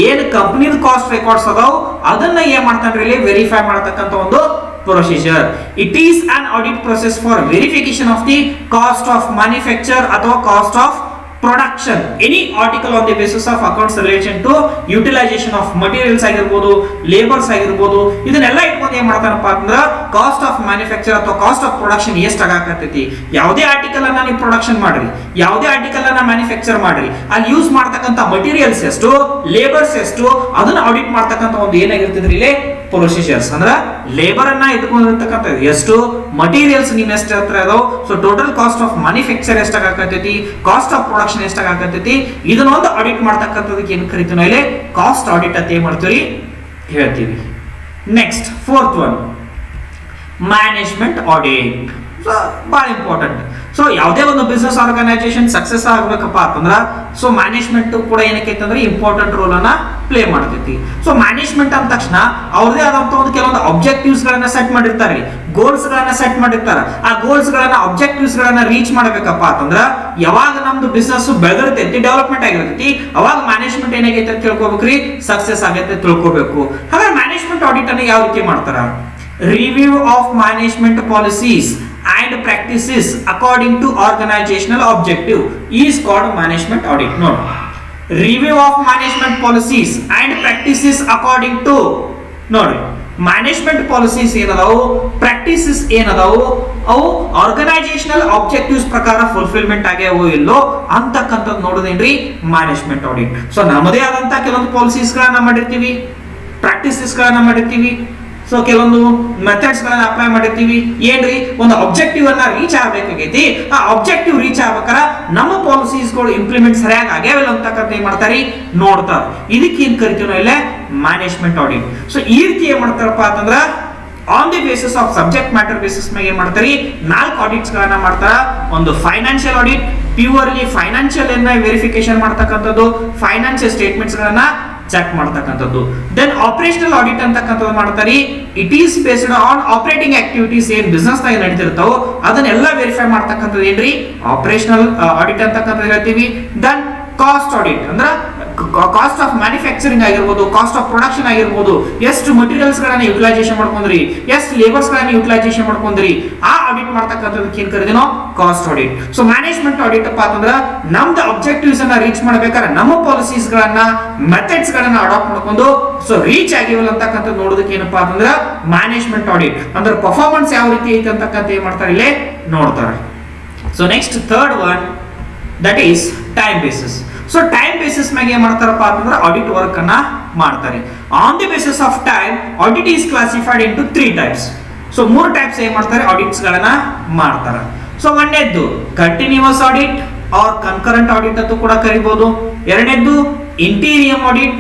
ಏನ್ ಕಂಪನಿದ ಕಾಸ್ಟ್ ರೆಕಾರ್ಡ್ಸ್ ಅದಾವ ಅದನ್ನ ಏನ್ ಮಾಡ್ತಾನ್ರಿ ಇಲ್ಲಿ ವೆರಿಫೈ ಮಾಡತಕ್ಕಂತ ಒಂದು procedure. It is an audit process for verification of the cost of manufacture ಅಥವಾ cost of production any article on the basis of accounts relation to utilization of materials ಆಗಿರಬಹುದು, labours ಆಗಿರಬಹುದು, ಇದನ್ನೆಲ್ಲ ಇಟ್ಕೊಂಡು ಏನ್ ಮಾಡ್ತಾನಪ್ಪ ಅಂದ್ರೆ ಕಾಸ್ಟ್ ಆಫ್ ಮ್ಯಾನುಫ್ಯಾಕ್ಚರ್ ಅಥವಾ cost of production ಎಷ್ಟು ಆಗಾಕತ್ತೈತಿ, ಯಾವುದೇ ಆರ್ಟಿಕಲ್ ಅನ್ನ ನೀವು ಪ್ರೊಡಕ್ಷನ್ ಮಾಡ್ರಿ, ಯಾವುದೇ ಆರ್ಟಿಕಲ್ ಅನ್ನ ಮ್ಯಾನುಫ್ಯಾಕ್ಚರ್ ಮಾಡ್ರಿ, ಅಲ್ಲಿ ಯೂಸ್ ಮಾಡ್ತಕ್ಕಂಥ ಮಟೀರಿಯಲ್ಸ್ ಎಷ್ಟು, ಲೇಬರ್ಸ್ ಎಷ್ಟು, ಅದನ್ನ ಆಡಿಟ್ ಮಾಡ್ತಕ್ಕಂಥ ಒಂದು ಏನಾಗಿರ್ತದ್ರಿ ಇಲ್ಲಿ ಪ್ರೊಸೀಜರ್ಸ್. ಅಂದ್ರೆ ಲೇಬರ್ ಅನ್ನ ಇಟ್ಕೊಂಡಿರ್ತಕ್ಕಂಥ ಎಷ್ಟು, ಮಟೀರಿಯಲ್ಸ್ ನಿಮ್ ಎಷ್ಟು ಹತ್ರ ಅದಾವ, so total cost of manufacture ಎಷ್ಟಾಗತೈತಿ, ಕಾಸ್ಟ್ ಆಫ್ ಪ್ರೊಡಕ್ಷನ್ ಎಷ್ಟಾಗತೈತಿ, ಇದನ್ನೊಂದು ಆಡಿಟ್ ಮಾಡ್ತಕ್ಕಂಥದಕ್ಕೆ ಏನ್ ಕರಿತೀವಿ ನಾವು ಇಲ್ಲಿ ಕಾಸ್ಟ್ ಆಡಿಟ್ ಅಂತ ಏನ್ ಮಾಡ್ತೀವಿ ಹೇಳ್ತೀವಿ. Next fourth one management audit. ಬಹಳ ಇಂಪಾರ್ಟೆಂಟ್. ಸೊ ಯಾವುದೇ ಒಂದು ಬಿಸ್ನೆಸ್ ಆರ್ಗನೈಸೇಷನ್ ಸಕ್ಸಸ್ ಆಗ್ಬೇಕಪ್ಪ ಅಂತಂದ್ರ ಸೊ ಮ್ಯಾನೇಜ್ಮೆಂಟ್ ಕೂಡ ಏನಕ್ಕೆ ಅಂದ್ರೆ ಇಂಪಾರ್ಟೆಂಟ್ ರೋಲ್ ಅನ್ನ ಪ್ಲೇ ಮಾಡ್ತೈತಿ. ಸೊ ಮ್ಯಾನೇಜ್ಮೆಂಟ್ ಅಂದ ತಕ್ಷಣ ಅವ್ರದೇ ಆದಂತ ಒಂದು ಕೆಲವೊಂದು ಆಬ್ಜೆಕ್ಟಿವ್ಸ್ ಗಳನ್ನ ಸೆಟ್ ಮಾಡಿರ್ತಾರೆ, ಗೋಲ್ಸ್ ಗಳನ್ನ ಸೆಟ್ ಮಾಡಿರ್ತಾರೆ. ಆ ಗೋಲ್ಸ್ ಗಳನ್ನ ಆಬ್ಜೆಕ್ಟಿವ್ಸ್ ಗಳನ್ನ ರೀಚ್ ಮಾಡ್ಬೇಕಪ್ಪ ಅಂತಂದ್ರ ಯಾವಾಗ ನಮ್ದು ಬಿಸ್ನೆಸ್ ಬೆಳೆದಿರ್ತೈತಿ, ಡೆವಲಪ್ಮೆಂಟ್ ಆಗಿರ್ತೈತಿ, ಅವಾಗ ಮ್ಯಾನೇಜ್ಮೆಂಟ್ ಏನಾಗೈತೆ ಅಂತ ತಿಳ್ಕೊಬೇಕ್ರಿ, ಸಕ್ಸಸ್ ಆಗೈತೆ ತಿಳ್ಕೊಬೇಕು. ಹಾಗಾದ್ರೆ ಮ್ಯಾನೇಜ್ಮೆಂಟ್ ಆಡಿಟ್ ಅನ್ನ ಯಾವ ರೀತಿ ಮಾಡ್ತಾರ, review of management policies and practices according to organizational objective is called management audit. Note, review of management policies and practices according to ನೋಡಿ ಮ್ಯಾನೇಜ್ಮೆಂಟ್ ಪಾಲಿಸೀಸ್ ಏನದಾವು, ಪ್ರಾಕ್ಟೀಸಸ್ ಏನದಾವು, ಅವು ಆರ್ಗನೈಸೇಷನಲ್ ಆಬ್ಜೆಕ್ಟಿವ್ಸ್ ಪ್ರಕಾರ ಫುಲ್ಫಿಲ್ಮೆಂಟ್ ಆಗ್ಯಾವೋ ಇಲ್ಲೋ ಅಂತಕ್ಕಂಥದ್ದು ನೋಡೋದೇನ್ರಿ management audit. So ನಮ್ಮದೇ ಆದಂತ ಕೆಲವೊಂದು policies ಗಳನ್ನ ಮಾಡಿರ್ತೀವಿ, ಪ್ರಾಕ್ಟೀಸಸ್ ಗಳನ್ನ ಮಾಡಿರ್ತೀವಿ, ಸೊ ಕೆಲವೊಂದು ಮೆಥಡ್ಸ್ ಗಳನ್ನ ಅಪ್ಲೈ ಮಾಡಿರ್ತೀವಿ. ಏನ್ರಿ, ಒಂದು ಆಬ್ಜೆಕ್ಟಿವ್ ಅನ್ನ ರೀಚ್ ಆಗ್ಬೇಕಾಗೈತಿ, ಆ ಆಬ್ಜೆಕ್ಟಿವ್ ರೀಚ್ ಆಗ್ಬೇಕಾರ ನಮ್ಮ ಪಾಲಿಸೀಸ್ ಗಳು ಇಂಪ್ಲಿಮೆಂಟ್ ಸರಿಯಾಗಿ ಆಗ್ಯಾವಿಲ್ಲ ಅಂತಕ್ಕಂಥ ಏನ್ ಮಾಡ್ತಾರಿ ನೋಡ್ತಾರ. ಇದಕ್ಕೆ ಏನ್ ಕರಿತೀವಿ ನಾವು ಇಲ್ಲೇ ಮ್ಯಾನೇಜ್ಮೆಂಟ್ ಆಡಿಟ್. ಸೊ ಈ ರೀತಿ ಏನ್ ಮಾಡ್ತಾರಪ್ಪ ಅಂತಂದ್ರ on the basis of subject matter basis ಮೇಲೆ ಏನ್ ಮಾಡ್ತಾರಿ 4 ಆಡಿಟ್ಸ್ ಗಳನ್ನ ಮಾಡ್ತಾರ. ಒಂದು ಫೈನಾನ್ಷಿಯಲ್ ಆಡಿಟ್, ಪ್ಯೂರ್ಲಿ ಫೈನಾನ್ಷಿಯಲ್ ಅನ್ನ ವೆರಿಫಿಕೇಶನ್ ಮಾಡ್ತಕ್ಕಂಥದ್ದು, ಫೈನಾನ್ಷಿಯಲ್ ಸ್ಟೇಟ್ಮೆಂಟ್ಸ್ ಗಳನ್ನ ಚೆಕ್ ಮಾಡ್ತಕ್ಕಂಥದ್ದು. ದೆನ್ ಆಪರೇಷನಲ್ ಆಡಿಟ್ ಅಂತಕ್ಕಂಥದ್ದು ಮಾಡ್ತಾರೆ. It is based on operating activities ಏನ್ ಬಿಸ್ನೆಸ್ ನಾಗ ನಡೀತಿರ್ತಾವೋ ಅದನ್ನೆಲ್ಲ ವೆರಿಫೈ ಮಾಡ್ತಕ್ಕಂಥದ್ದು ಏನ್ರಿ ಆಪರೇಷನಲ್ ಆಡಿಟ್ ಅಂತಕ್ಕಂಥದ್ದು ಹೇಳ್ತೀವಿ. ದೆನ್ ಕಾಸ್ಟ್ ಆಡಿಟ್ ಅಂದ್ರೆ ಕಾಸ್ಟ್ ಆಫ್ ಮ್ಯಾನುಫ್ಯಾಕ್ಚರಿಂಗ್ ಆಗಿರ್ಬೋದು, ಕಾಸ್ಟ್ ಆಫ್ ಪ್ರೊಡಕ್ಷನ್ ಆಗಿರ್ಬೋದು, ಎಷ್ಟು ಮಟೀರಿಯಲ್ಸ್ ಗಳನ್ನ ಯುಟಿಲೈಸೇಷನ್ ಮಾಡ್ಕೊಂಡ್ರಿ, ಎಷ್ಟು ಲೇಬರ್ಸ್ ಗಳನ್ನ ಯುಟಿಲೈಸೇಷನ್ ಮಾಡ್ಕೊಂಡ್ರಿ, ಆ ಆಡಿಟ್ ಮಾಡ್ತಕ್ಕಂಥದಕ್ಕೆ ಏನ್ ಕರೀತೀವಿ ನಾವು cost audit. So management audit ಅಪ್ಪ ಅಂತಂದ್ರ ನಮ್ದು ಅಬ್ಜೆಕ್ಟಿವ್ಸ್ ಅನ್ನ ರೀಚ್ ಮಾಡ್ಬೇಕಾದ್ರೆ ನಮ್ಮ ಪಾಲಿಸೀಸ್ ಗಳನ್ನ ಮೆಥಡ್ಸ್ ಗಳನ್ನ ಅಡಾಪ್ಟ್ ಮಾಡ್ಕೊಂಡು ಸೊ ರೀಚ್ ಆಗಿವಲ್ಲ ಅಂತಕ್ಕಂಥದ್ದು ನೋಡೋದಕ್ಕೆ ಏನಪ್ಪಾ ಅಂತಂದ್ರ ಮ್ಯಾನೇಜ್ಮೆಂಟ್ ಆಡಿಟ್ ಅಂದ್ರೆ ಪರ್ಫಾರ್ಮೆನ್ಸ್ ಯಾವ ರೀತಿ ಐತೆ ಅಂತಕ್ಕಂಥ ಏನ್ ಮಾಡ್ತಾರೆ ಇಲ್ಲೇ ನೋಡ್ತಾರೆ. So next third one that is time basis. So time basis ಮೇಲೆ ಏನ್ ಮಾಡ್ತಾರಪ್ಪ ಅಂತಂದ್ರೆ ಆಡಿಟ್ ವರ್ಕ್ ಅನ್ನ ಮಾಡ್ತಾರೆ. On the basis of time audit is classified into 3 types. So 3 types ಏನ್ ಮಾಡ್ತಾರೆ ಆಡಿಟ್ಸ್ ಗಳನ್ನ ಮಾಡ್ತಾರೆ. ಸೊ ಒಂದನೇದ್ದು continuous audit or concurrent audit ಅಂತ ಕೂಡ ಕರಿಬಹುದು. ಎರಡನೇದ್ದು ಇಂಟೀರಿಯಂ ಆಡಿಟ್,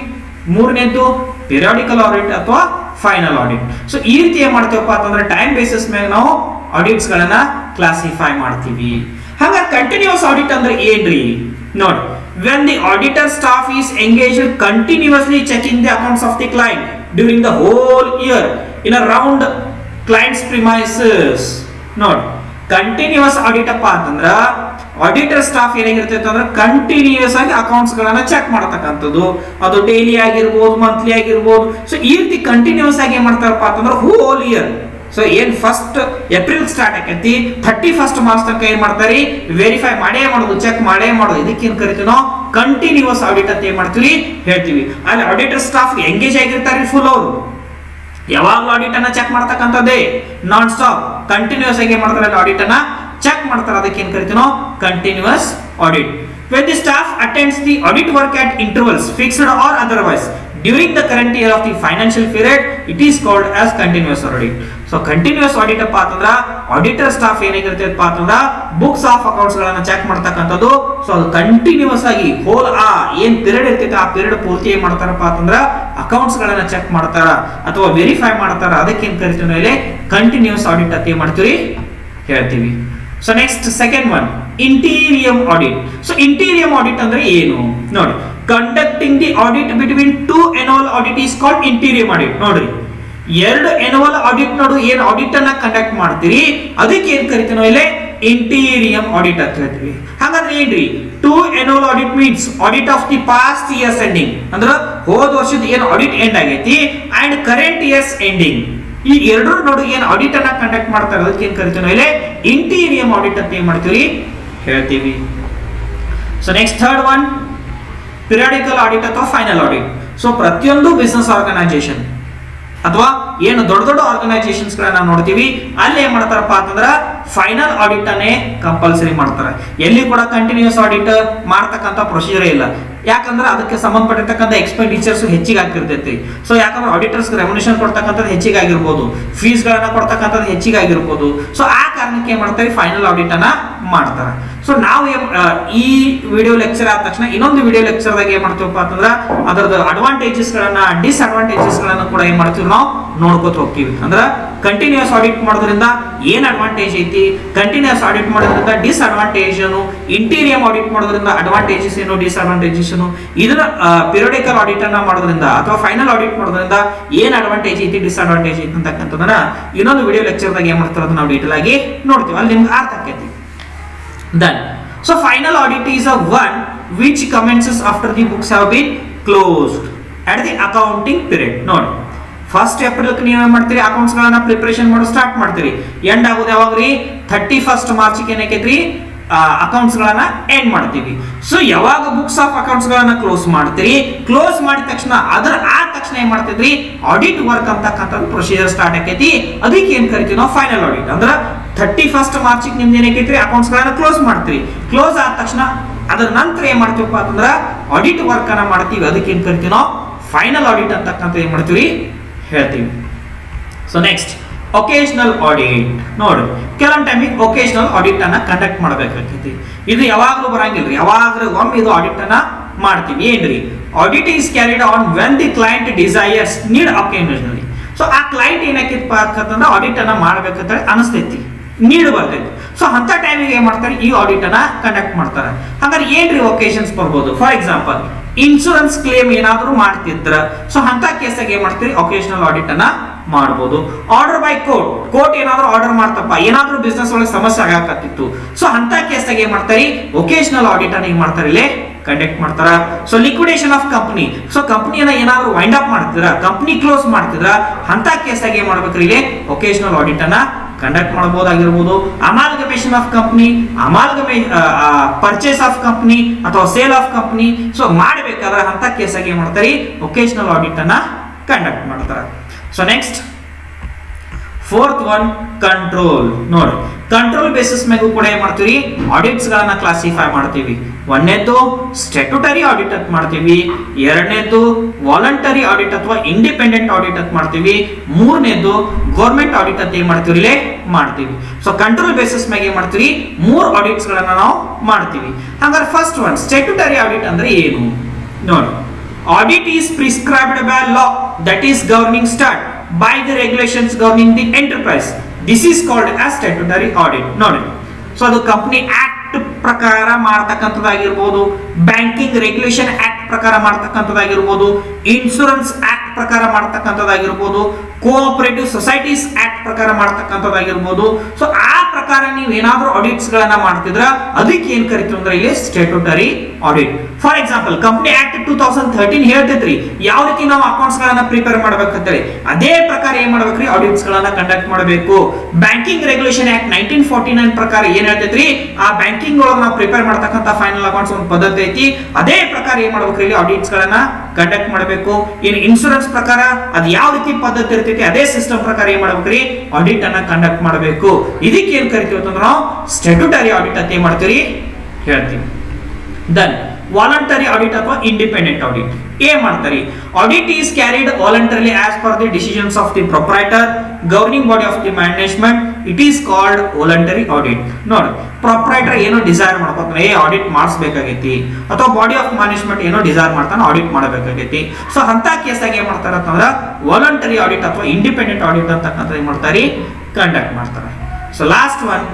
ಮೂರನೇದ್ದು ಪಿರಿಯಾಡಿಕಲ್ ಆಡಿಟ್ ಅಥವಾ ಫೈನಲ್ ಆಡಿಟ್. ಸೊ ಈ ರೀತಿ ಏನ್ ಮಾಡ್ತೀವಪ್ಪ ಅಂತಂದ್ರೆ ಟೈಮ್ ಬೇಸಿಸ್ ಮೇಲೆ ನಾವು ಆಡಿಟ್ಸ್ ಗಳನ್ನ ಕ್ಲಾಸಿಫೈ ಮಾಡ್ತೀವಿ. ಹಾಗಾದ್ರೆ ಕಂಟಿನ್ಯೂಸ್ ಆಡಿಟ್ ಅಂದ್ರೆ ಏನ್ರಿ ನೋಡಿ, when the auditor staff is engaged continuously checking the accounts of the client during the whole year in a round client's premises. ನೋಡಿ ಕಂಟಿನ್ಯೂಸ್ ಆಡಿಟ್ ಅಪ್ಪ ಅಂತಂದ್ರ ಆಡಿಟರ್ ಸ್ಟಾಫ್ ಏನಾಗಿರ್ತೈತೆ ಅಂದ್ರೆ ಕಂಟಿನ್ಯೂಸ್ ಆಗಿ ಅಕೌಂಟ್ಸ್ ಗಳನ್ನ ಚೆಕ್ ಮಾಡ್ತಕ್ಕಂಥದ್ದು, ಅದು ಡೈಲಿ ಆಗಿರ್ಬೋದು, ಮಂತ್ಲಿ ಆಗಿರ್ಬೋದು. ಸೊ ಈ ರೀತಿ ಕಂಟಿನ್ಯೂಸ್ ಆಗಿ ಏನ್ ಮಾಡ್ತಾರಪ್ಪ ಅಂತಂದ್ರೆ ಹೋಲ್ ಇಯರ್. ಸೊ ಏನ್ ಫಸ್ಟ್ ಏಪ್ರಿಲ್ ಸ್ಟಾರ್ಟ್ ಆಕೈತಿ 31st ಮಾರ್ಚ್ ತನಕ ಏನ್ ಮಾಡ್ತಾರಿ ವೆರಿಫೈ ಮಾಡೇ ಮಾಡೋದು, ಚೆಕ್ ಮಾಡೇ ಮಾಡೋದು. ಇದಕ್ಕೆ ಏನ್ ಕರಿತೀವಿ ನಾವು ಕಂಟಿನ್ಯೂಸ್ ಆಡಿಟ್ ಅಂತ ಏನ್ ಮಾಡ್ತೀವಿ ಹೇಳ್ತೀವಿ. ಅಲ್ಲಿ ಆಡಿಟರ್ ಸ್ಟಾಫ್ ಎಂಗೇಜ್ ಆಗಿರ್ತಾರೆ ಫುಲ್, ಅವರು ಯಾವಾಗಲೂ ಆಡಿಟ್ ಅನ್ನ ಚೆಕ್ ಮಾಡ್ತಕ್ಕಂಥದ್ದೇ ನಾನ್ ಸ್ಟಾಪ್ ಕಂಟಿನ್ಯೂಸ್ ಆಗಿ ಏನ್ ಮಾಡ್ತಾರೆ ಆಡಿಟ್ ಅನ್ನ ಚೆಕ್ ಮಾಡ್ತಾರೆ. ಅದಕ್ಕೆ ಏನ್ ಕರಿತೀವಿ ನಾವು continuous audit. when the staff attends the audit work at intervals fixed or otherwise during the current year of the financial period, it is called as continuous audit. So continuous audit ಅಪ್ಪ ಅಂತಂದ್ರ auditor staff ಏನಾಗಿರ್ತೈತಪ್ಪ ಅಂತಂದ್ರ books of accounts ಗಳನ್ನ check ಮಾಡ್ತಕ್ಕಂಥದ್ದು. So ಅದು continuous ಆಗಿ hole ಆ ಏನ್ period ಇರ್ತೈತೆ ಆ ಪೀರಿಯಡ್ ಪೂರ್ತಿ ಏನ್ ಮಾಡ್ತಾರಪ್ಪ ಅಂತಂದ್ರ ಅಕೌಂಟ್ಸ್ ಗಳನ್ನ ಚೆಕ್ ಮಾಡ್ತಾರ ಅಥವಾ ವೆರಿಫೈ ಮಾಡ್ತಾರ. ಅದಕ್ಕೆ ಏನ್ ಕರಿತೀವಿ ನಾವು ಇಲ್ಲಿ ಕಂಟಿನ್ಯೂಸ್ ಆಡಿಟ್ ಅಂತ ಏನ್ ಮಾಡ್ತೀವಿ ಹೇಳ್ತೀವಿ. So next second one interim audit. So interim audit ಅಂದ್ರೆ ಏನು ನೋಡಿ, conducting the audit between 2 annual audit is called interim audit. ನೋಡ್ರಿ ಎರಡು ಎನ್ಯುವಲ್ ಆಡಿಟ್ ನೋಡು ಏನ್ ಆಡಿಟ್ ಅನ್ನ ಕಂಡಕ್ಟ್ ಮಾಡ್ತೀರಿ ಅದಕ್ಕೆ ಏನ್ ಕರಿತೀವಿ ನಾವು ಇಲ್ಲಿ ಇಂಟೀರಿಯಂ ಆಡಿಟ್ ಅಂತ ಹೇಳ್ತೀವಿ. ಹಾಗಾದ್ರೆ ಏನ್ರಿ two annual audit means audit of the past years ending ಅಂದ್ರೆ ಹೋದ ವರ್ಷದ ಏನ್ ಆಡಿಟ್ ಎಂಡ್ ಆಗೈತಿ ಅಂಡ್ ಕರೆಂಟ್ ಇಯರ್ಸ್ ಎಂಡಿಂಗ್ ಈ ಎರಡು ನೋಡು ಏನ್ ಆಡಿಟ್ ಅನ್ನ ಕಂಡಕ್ಟ್ ಮಾಡ್ತಾರೆ ಅದಕ್ಕೆ ಏನ್ ಕರಿತೀವಿ ನಾವು ಇಲ್ಲಿ ಇಂಟೀರಿಯಂ ಆಡಿಟ್ ಅಂತ ಏನ್ ಮಾಡ್ತೀವಿ ಹೇಳ್ತೀವಿ. So next third one periodical audit ಅಥವಾ ಫೈನಲ್ ಆಡಿಟ್. ಸೊ ಪ್ರತಿಯೊಂದು ಬಿಸ್ನೆಸ್ ಆರ್ಗನೈಸೇಷನ್ ಅಥವಾ ಏನು ದೊಡ್ಡ ದೊಡ್ಡ ಆರ್ಗನೈಸೇಷನ್ಸ್ ಗಳನ್ನ ನೋಡ್ತೀವಿ ಅಲ್ಲಿ ಏನ್ ಮಾಡ್ತಾರಪ್ಪ ಅಂತಂದ್ರ ಫೈನಲ್ ಆಡಿಟ್ ಅನ್ನೇ ಕಂಪಲ್ಸರಿ ಮಾಡ್ತಾರೆ. ಎಲ್ಲಿ ಕೂಡ ಕಂಟಿನ್ಯೂಸ್ ಆಡಿಟ್ ಮಾಡ್ತಕ್ಕಂಥ ಪ್ರೊಸೀಜರ್ ಇಲ್ಲ. ಯಾಕಂದ್ರೆ ಅದಕ್ಕೆ ಸಂಬಂಧಪಟ್ಟಿರ್ತಕ್ಕಂಥ ಎಕ್ಸ್ಪೆಂಡಿಚರ್ಸ್ ಹೆಚ್ಚಿಗೆ ಆಗಿರ್ತೈತಿ. ಸೊ ಯಾಕಂದ್ರೆ ಆಡಿಟರ್ಸ್ ರೆಮ್ಯುನೇಷನ್ ಕೊಡ್ತಕ್ಕಂಥದ್ದು ಹೆಚ್ಚಿಗೆ ಆಗಿರ್ಬೋದು, ಫೀಸ್ ಗಳನ್ನ ಕೊಡ್ತಕ್ಕಂಥದ್ದು ಹೆಚ್ಚಿಗೆ ಆಗಿರ್ಬೋದು. ಸೊ ಆ ಕಾರಣಕ್ಕೆ ಏನ್ ಮಾಡ್ತಾರೆ ಫೈನಲ್ ಆಡಿಟ್ ಅನ್ನ ಮಾಡ್ತಾರೆ. ಸೊ ನಾವು ಈ ವಿಡಿಯೋ ಲೆಕ್ಚರ್ ಆದ ತಕ್ಷಣ ಇನ್ನೊಂದು ವಿಡಿಯೋ ಲೆಕ್ಚರ್ ದಾಗ ಏನ್ ಮಾಡ್ತೀವಪ್ಪ ಅಂತಂದ್ರ ಅದರದ ಅಡ್ವಾಂಟೇಜಸ್ ಗಳನ್ನ ಡಿಸ್ಅಡ್ವಾಂಟೇಜಸ್ ಗಳನ್ನ ಕೂಡ ಏನ್ ಮಾಡ್ತೀವಿ ನಾವು ನೋಡ್ಕೋತ ಹೋಗ್ತೀವಿ. ಅಂದ್ರ ಕಂಟಿನ್ಯೂಸ್ ಆಡಿಟ್ ಮಾಡೋದ್ರಿಂದ ಏನ್ ಅಡ್ವಾಂಟೇಜ್ ಐತಿ, ಕಂಟಿನ್ಯೂಸ್ ಆಡಿಟ್ ಮಾಡೋದ್ರಿಂದ ಡಿಸ್ಅಡ್ವಾಂಟೇಜ್ ಏನು, ಇಂಟೀರಿಯಂ ಆಡಿಟ್ ಮಾಡೋದ್ರಿಂದ ಅಡ್ವಾಂಟೇಜಸ್ ಏನು, ಡಿಸ್ಅಡ್ವಾಂಟೇಜಸ್ ಏನು, ಇದನ್ನ ಪಿರಿಯಾಡಿಕಲ್ ಆಡಿಟ್ ಅನ್ನ ಮಾಡೋದ್ರಿಂದ ಅಥವಾ ಫೈನಲ್ ಆಡಿಟ್ ಮಾಡೋದ್ರಿಂದ ಏನ್ ಅಡ್ವಾಂಟೇಜ್ ಐತಿ ಡಿಸ್ಅಡ್ವಾಂಟೇಜ್ ಐತಿ ಅಂತಕ್ಕಂಥದನ್ನ ಇನ್ನೊಂದು ವಿಡಿಯೋ ಲೆಕ್ಚರ್ ದಾಗ ಏನ್ ಮಾಡ್ತಾರೆ ಅದನ್ನ ನಾವು ಡೀಟೇಲ್ ಆಗಿ ನೋಡ್ತೀವಿ. ಅಲ್ಲಿ ನಿಮ್ಗೆ ಅರ್ಥ ಆಕೈತಿ. Done. So final audit is a one which commences after the books have been closed at the accounting period. ನೋಡಿ ಫಸ್ಟ್ ಏಪ್ರಿಲ್ ನೀವು ಏನ್ ಮಾಡ್ತೀರಿ ಅಕೌಂಟ್ಸ್ ಗಳನ್ನ ಪ್ರಿಪರೇಷನ್ ಮಾಡೋ ಸ್ಟಾರ್ಟ್ ಮಾಡ್ತೀರಿ. ಎಂಡ್ ಆಗೋದು ಯಾವಾಗ್ರಿ 31st ಮಾರ್ಚ್ ಗೆ ಏನೈತ್ರಿ ಅಕೌಂಟ್ಸ್ ಗಳನ್ನ ಎಂಡ್ ಮಾಡ್ತೀವಿ. ಸೊ ಯಾವಾಗ ಬುಕ್ಸ್ ಆಫ್ ಅಕೌಂಟ್ಸ್ ಗಳನ್ನ ಕ್ಲೋಸ್ ಮಾಡ್ತೀರಿ, ಕ್ಲೋಸ್ ಮಾಡಿದ ತಕ್ಷಣ ಆದ ತಕ್ಷಣ ಏನ್ ಮಾಡ್ತಿದ್ರಿ ಆಡಿಟ್ ವರ್ಕ್ ಅಂತಕ್ಕಂಥದ್ದು ಪ್ರೊಸೀಜರ್ ಸ್ಟಾರ್ಟ್ ಆಕೈತಿ. ಅದಕ್ಕೆ ಏನ್ ಕರಿತೀವಿ ನಾವು ಫೈನಲ್ ಆಡಿಟ್. ಅಂದ್ರೆ 31st ಮಾರ್ಚ್ ನಿಮ್ದು ಏನೈತಿ ಅಕೌಂಟ್ಸ್ ಗಳನ್ನ ಕ್ಲೋಸ್ ಮಾಡ್ತೀರಿ. ಕ್ಲೋಸ್ ಆದ ತಕ್ಷಣ ಅದರ ನಂತರ ಏನ್ ಮಾಡ್ತೀವಪ್ಪ ಅಂತಂದ್ರ ಆಡಿಟ್ ವರ್ಕ್ ಅನ್ನ ಮಾಡ್ತೀವಿ. ಅದಕ್ಕೆ ಏನ್ ಕರಿತೀವಿ ನಾವು ಫೈನಲ್ ಆಡಿಟ್ ಅಂತಕ್ಕಂಥ ಏನ್ ಮಾಡ್ತೀವಿ ಹೇಳ್ತೀವಿ. So next occasional audit. ನೋಡಿ ಕೆಲವೊಂದು ಟೈಮಿಗೆ ಒಕೇಶನಲ್ ಆಡಿಟ್ ಅನ್ನ ಕಂಡಕ್ಟ್ ಮಾಡಬೇಕಾಗ್ತೈತಿ. ಇದು ಯಾವಾಗಲೂ ಬರಂಗಿಲ್ರಿ, ಯಾವಾಗಲೂ ಒಮ್ಮೆ ಇದು ಆಡಿಟ್ ಅನ್ನ ಮಾಡ್ತೀವಿ. ಏನ್ರಿ audit is carried on when the client desires need occasionally. So ಆ ಕ್ಲೈಂಟ್ ಏನಕ್ಕಿಪ್ಪ ಅಂತಂದ್ರೆ ಆಡಿಟ್ ಅನ್ನ ಮಾಡ್ಬೇಕಂತ ಅನಿಸ್ತೈತಿ, ನೀಡ್ ಬರ್ತೈತಿ. ಸೊ ಅಂತ ಟೈಮಿಗೆ ಏನ್ ಮಾಡ್ತಾರೆ ಈ ಆಡಿಟ್ ಅನ್ನ ಕಂಡಕ್ಟ್ ಮಾಡ್ತಾರೆ. ಹಾಗಾದ್ರೆ ಏನ್ರಿ ಒಕೇಶನ್ಸ್ ಬರ್ಬೋದು. ಫಾರ್ ಎಕ್ಸಾಂಪಲ್ ಇನ್ಶೂರೆನ್ಸ್ ಕ್ಲೇಮ್ ಏನಾದ್ರು ಮಾಡ್ತಿದ್ರ ಸೊ ಅಂತ ಕೇಸಾಗ ಏನ್ ಮಾಡ್ತೀರಿ ಒಕೇಶನಲ್ ಆಡಿಟ್ ಅನ್ನ ಮಾಡಬಹುದು. ಆರ್ಡರ್ ಬೈ ಕೋರ್ಟ್ ಏನಾದ್ರು ಆರ್ಡರ್ ಮಾಡ್ತಪ್ಪ, ಏನಾದ್ರು ಬಿಸ್ನೆಸ್ ಒಳಗೆ ಸಮಸ್ಯೆ ಆಗಾಕತ್ತಿತ್ತು ಸೊ ಅಂತ ಕೇಸಾಗ ಏನ್ ಮಾಡ್ತಾರೆ ಒಕೇಶನಲ್ ಆಡಿಟ್ ಅನ್ನ ಏನ್ ಮಾಡ್ತಾರೆ ಇಲ್ಲಿ ಕಂಡಕ್ಟ್ ಮಾಡ್ತಾರ. So liquidation of company. So ಕಂಪನಿಯನ್ನ ಏನಾದ್ರು ವೈಂಡ್ ಅಪ್ ಮಾಡ್ತಿದ್ರ, ಕಂಪನಿ ಕ್ಲೋಸ್ ಮಾಡ್ತಿದ್ರ ಅಂತ ಕೇಸಾಗ ಏನ್ ಮಾಡ್ಬೇಕ್ರಿ ಇಲ್ಲಿ ಒಕೇಶನಲ್ ಆಡಿಟ್ ಅನ್ನ ಕಂಡಕ್ಟ್ ಮಾಡಬಹುದಾಗಿರ್ಬೋದು. Amalgamation of company, purchase of company ಅಥವಾ ಸೇಲ್ ಆಫ್ ಕಂಪನಿ ಸೊ ಮಾಡಬೇಕಾದ್ರೆ ಅಂತ ಕೇಸಾಗಿ ಏನ್ ಮಾಡ್ತಾರೆ ಒಕೇಶನಲ್ ಆಡಿಟ್ ಅನ್ನ ಕಂಡಕ್ಟ್ ಮಾಡ್ತಾರೆ. So next fourth one control. ನೋಡಿ ಕಂಟ್ರೋಲ್ ಬೇಸಿಸ್ ಮೇಗೂ ಕೂಡ ಏನ್ ಮಾಡ್ತೀವಿ ಆಡಿಟ್ಸ್ ಗಳನ್ನ ಕ್ಲಾಸಿಫೈ ಮಾಡ್ತೀವಿ. ಒಂದನೇದು ಸ್ಟ್ಯಾಟ್ಯೂಟರಿ ಆಡಿಟ್ ಅಂತ ಮಾಡ್ತೀವಿ, ಎರಡನೇದು ವಾಲಂಟರಿ ಆಡಿಟ್ ಅಥವಾ ಇಂಡಿಪೆಂಡೆಂಟ್ ಆಡಿಟ್ ಅಂತ ಮಾಡ್ತೀವಿ, ಮೂರನೇದು ಗೌರ್ಮೆಂಟ್ ಆಡಿಟ್ ಅಂತ ಏನ್ ಮಾಡ್ತೀವಿ ಇಲ್ಲಿ ಮಾಡ್ತೀವಿ. ಸೊ ಕಂಟ್ರೋಲ್ ಬೇಸಿಸ್ ಮೇಲೆ ಏನ್ ಮಾಡ್ತೀವಿ ಮೂರು ಆಡಿಟ್ಸ್ ಗಳನ್ನ ನಾವು ಮಾಡ್ತೀವಿ. ಹಾಗಾದ್ರೆ ಫಸ್ಟ್ ಒನ್ ಸ್ಟ್ಯಾಟ್ಯೂಟರಿ ಆಡಿಟ್ ಅಂದ್ರೆ ಏನು ನೋಡಿ. Audit is prescribed by law that is governing start by the regulations governing the enterprise. This is called as statutory audit. ನೋಡಿ ಸೊ ಅದು ಕಂಪನಿ ಆಕ್ಟ್ ಪ್ರಕಾರ ಮಾಡ್ತಕ್ಕಂಥದ್ದಾಗಿರ್ಬೋದು, ಬ್ಯಾಂಕಿಂಗ್ ರೆಗ್ಯುಲೇಷನ್ ಆಕ್ಟ್ ಪ್ರಕಾರ ಮಾಡ್ತಕ್ಕಂಥದ್ದಾಗಿರ್ಬೋದು, insurance act ಪ್ರಕಾರ ಮಾಡ್ತಕ್ಕಂಥದ್ದಾಗಿರ್ಬೋದು, cooperative societies act ಪ್ರಕಾರ ಮಾಡ್ತಕ್ಕಂಥದ್ದಾಗಿರ್ಬೋದು. So ಆ ಪ್ರಕಾರ ನೀವು ಏನಾದ್ರೂ ಆಡಿಟ್ಸ್ ಗಳನ್ನ ಮಾಡ್ತಿದ್ರ ಅದಕ್ಕೆ ಏನ್ ಕರಿತೀವಿ ಅಂದ್ರೆ ಇಲ್ಲಿ statutory audit. For example company act 2013 ಹೇಳ್ತೈತ್ರಿ ಯಾವ ರೀತಿ ನಾವು ಅಕೌಂಟ್ಸ್ ಗಳನ್ನ ಪ್ರಿಪೇರ್ ಮಾಡ್ಬೇಕಂತೇಳಿ, ಅದೇ ಪ್ರಕಾರ ಏನ್ ಮಾಡ್ಬೇಕ್ರಿ ಆಡಿಟ್ಸ್ ಗಳನ್ನ ಕಂಡಕ್ಟ್ ಮಾಡಬೇಕು. ಬ್ಯಾಂಕಿಂಗ್ ರೆಗ್ಯುಲೇಷನ್ ಆಕ್ಟ್ 1949 ಪ್ರಕಾರ ಏನ್ ಹೇಳ್ತೈತ್ರಿ ಆ ಬ್ಯಾಂಕಿಂಗ್ ಒಳಗೆ ನಾವು ಪ್ರಿಪೇರ್ ಮಾಡ್ತಕ್ಕಂಥ ಫೈನಲ್ ಅಕೌಂಟ್ಸ್ ಒಂದು ಪದ್ಧತಿ ಐತಿ, ಅದೇ ಪ್ರಕಾರ ಏನ್ ಮಾಡ್ಬೇಕ್ರಿ ಇಲ್ಲಿ ಆಡಿಟ್ಸ್ ಗಳನ್ನ ಕಂಡಕ್ಟ್ ಮಾಡಬೇಕು. ಇನ್ ಇನ್ಶೂರೆನ್ಸ್ ಪ್ರಕಾರ ಅದು ಯಾವ ರೀತಿ ಪದ್ಧತಿ ಇರ್ತೈತಿ ಅದೇ ಸಿಸ್ಟಮ್ ಪ್ರಕಾರ ಏನ್ ಮಾಡ್ಬೇಕ್ರಿ ಆಡಿಟ್ ಅನ್ನ ಕಂಡಕ್ಟ್ ಮಾಡಬೇಕು. ಇದಕ್ಕೆ ಏನ್ ಕರಿತೀವಿ ಅಂತಂದ್ರೆ ನಾವು ಸ್ಟ್ಯಾಟ್ಯೂಟರಿ ಆಡಿಟ್ ಅಂತ ಏನ್ ಮಾಡ್ತೀವಿ ಹೇಳ್ತೀವಿ. ದೆನ್ ವಾಲಂಟರಿ ಆಡಿಟ್ ಅಥವಾ ಇಂಡಿಪೆಂಡೆಂಟ್ ಆಡಿಟ್ ಏನ್ ಮಾಡ್ತಾರೆ. Audit is carried voluntarily as per the decisions of the proprietor, governing body of the management. It is called voluntary audit. ನೋಡಿ ಪ್ರೊಪ್ರೈಟರ್ ಏನೋ ಡಿಸೈರ್ ಮಾಡ್ಕೊತಾನೆ ಆಡಿಟ್ ಮಾಡಿಸ್ಬೇಕಾಗೈತಿ ಅಥವಾ ಬಾಡಿ ಆಫ್ ಮ್ಯಾನೇಜ್ಮೆಂಟ್ ಏನೋ desire ಮಾಡ್ತಾನೆ audit ಮಾಡಬೇಕಾಗೈತಿ. So ಅಂತ ಕೇಸಾಗ ಏನ್ ಮಾಡ್ತಾರೆ ಅಂತಂದ್ರೆ ವಾಲಂಟರಿ ಆಡಿಟ್ ಅಥವಾ ಇಂಡಿಪೆಂಡೆಂಟ್ ಆಡಿಟ್ ಅಂತಕ್ಕಂಥ ಏನ್ ಮಾಡ್ತಾರೆ ಕಂಡಕ್ಟ್ ಮಾಡ್ತಾರೆ. So last one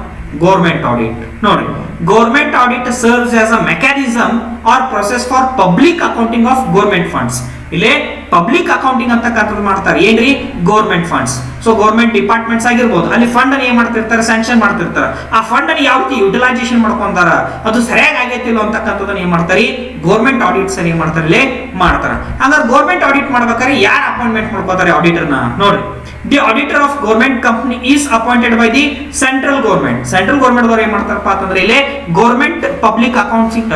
government audit. ನೋಡಿ government audit serves as a mechanism or process for public accounting of government funds. ಇಲ್ಲಿ ಪಬ್ಲಿಕ್ ಅಕೌಂಟಿಂಗ್ ಅಂತಕ್ಕಂಥದ್ದು ಮಾಡ್ತಾರೆ. ಏನ್ರಿ? Government funds. So government departments ಆಗಿರ್ಬೋದು, ಅಲ್ಲಿ ಫಂಡ್ ಅನ್ನು ಏನ್ ಮಾಡ್ತಿರ್ತಾರೆ? ಸ್ಯಾಂಕ್ಷನ್ ಮಾಡ್ತಿರ್ತಾರೆ. ಆ ಫಂಡ್ ಅನ್ನು ಯಾವ ರೀತಿ ಯುಟಿಲೈಸೇಷನ್ ಮಾಡ್ಕೊಂತಾರ, ಅದು ಸರಿಯಾಗಿ ಆಗೈತಿಲ್ಲ ಅಂತಕ್ಕಂಥದ್ದನ್ನ ಏನ್ ಮಾಡ್ತಾರೆ? ಗೌರ್ಮೆಂಟ್ ಆಡಿಟ್ಸ್ ಏನ್ ಮಾಡ್ತಾರೆ? ಇಲ್ಲಿ ಮಾಡ್ತಾರೆ. ಹಂಗಾರೆ ಗೌರ್ಮೆಂಟ್ ಆಡಿಟ್ ಮಾಡ್ಬೇಕಾದ್ರೆ ಯಾರು ಅಪಾಯಿಂಟ್ಮೆಂಟ್ ಮಾಡ್ಕೋತಾರೆ ಆಡಿಟರ್ನ? ನೋಡ್ರಿ, the auditor of government company is appointed by the central government. Central government ದವರು ಏನ್ ಮಾಡ್ತಾರಪ್ಪ ಅಂತಂದ್ರೆ ಇಲ್ಲಿ ಗೌರ್ಮೆಂಟ್ ಪಬ್ಲಿಕ್ ಅಕೌಂಟ್ಸಿಂಗ್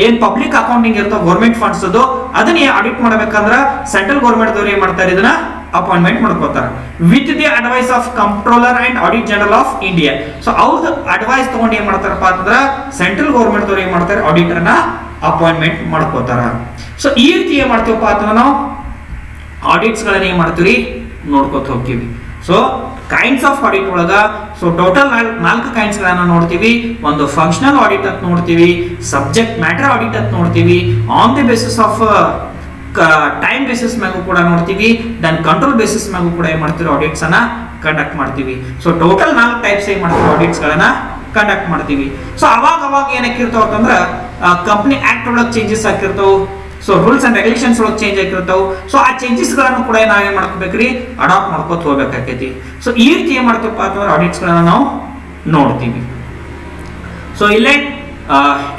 ಏನ್ ಪಬ್ಲಿಕ್ ಅಕೌಂಟಿಂಗ್ ಇರ್ತೋ ಗೌರ್ಮೆಂಟ್ ಫಂಡ್ಸ್ ಅದು ಅದನ್ನ ಆಡಿಟ್ ಮಾಡ್ಬೇಕಂದ್ರ ಸೆಂಟ್ರಲ್ ಗೌರ್ಮೆಂಟ್ ದವರು ಏನ್ ಮಾಡ್ತಾರೆ? ಇದನ್ನ ಅಪಾಯಿಂಟ್ಮೆಂಟ್ ಮಾಡ್ಕೋತಾರೆ with the advice of controller and audit general of India. So ಅವ್ರದ್ದು ಅಡ್ವೈಸ್ ತಗೊಂಡು ಏನ್ ಮಾಡ್ತಾರಪ್ಪ ಅಂತಂದ್ರ ಸೆಂಟ್ರಲ್ ಗೌರ್ಮೆಂಟ್ ದವರು ಏನ್ ಮಾಡ್ತಾರೆ? ಆಡಿಟರ್ನ ಅಪಾಯಿಂಟ್ಮೆಂಟ್ ಮಾಡ್ಕೋತಾರ. ಸೊ ಈ ರೀತಿ ಏನ್ ಮಾಡ್ತೀವಪ್ಪ ಅಂತಂದ್ರೆ ನಾವು ಆಡಿಟ್ಸ್ ಗಳನ್ನ ಏನ್ ಮಾಡ್ತೀವಿ? ನೋಡ್ಕೋತ ಹೋಗ್ತೀವಿ. ಸೊ ಕೈಂಡ್ಸ್ ಆಫ್ ಆಡಿಟ್ ಒಳಗ ಸೊ ಟೋಟಲ್ 4 ಕೈಂಡ್ಸ್ ಗಳನ್ನ ನೋಡ್ತೀವಿ. ಒಂದು ಫಂಕ್ಷನಲ್ ಆಡಿಟ್ ಅಂತ ನೋಡ್ತೀವಿ, ಸಬ್ಜೆಕ್ಟ್ ಮ್ಯಾಟರ್ ಆಡಿಟ್ ಅಂತ ನೋಡ್ತೀವಿ, on the basis of time basis ಮ್ಯಾಗೂ ಕೂಡ ನೋಡ್ತೀವಿ, ದೆನ್ ಕಂಟ್ರೋಲ್ ಬೇಸಿಸ್ ಮ್ಯಾಗೂ ಕೂಡ ಏನ್ ಮಾಡ್ತೀವಿ? ಆಡಿಟ್ಸ್ ಅನ್ನ ಕಂಡಕ್ಟ್ ಮಾಡ್ತೀವಿ. ಸೊ ಟೋಟಲ್ 4 ಟೈಪ್ಸ್ ಏನ್ ಮಾಡ್ತೀವಿ? ಆಡಿಟ್ಸ್ ಗಳನ್ನ ಕಂಡಕ್ಟ್ ಮಾಡ್ತೀವಿ. ಸೊ ಅವಾಗ ಏನಕ್ಕಿರ್ತಾವ ಅಂತಂದ್ರ ಕಂಪನಿ ಆಕ್ಟ್ ಒಳಗೆ ಚೇಂಜಸ್ ಆಗಿರ್ತಾವ. ಸೊ ರೂಲ್ಸ್ ಅಂಡ್ ರೆಗ್ಯುಲೇಷನ್ಸ್ ಒಳಗೆ ಚೇಂಜ್ ಆಗಿರ್ತಾವ. ಸೊ ಆ ಚೇಂಜಸ್ ಗಳನ್ನು ಕೂಡ ನಾವೇನ್ ಮಾಡ್ಕೋಬೇಕ್ರಿ? ಅಡಾಪ್ಟ್ ಮಾಡ್ಕೋತ ಹೋಗ್ಬೇಕಾಕೈತಿ. ಸೊ ಈ ರೀತಿ ಏನ್ ಮಾಡ್ತೀವಪ್ಪ ಅಂತಂದ್ರೆ ಆಡಿಟ್ಸ್ ಗಳನ್ನ ನಾವು ನೋಡ್ತೀವಿ. ಸೊ ಇಲ್ಲೇ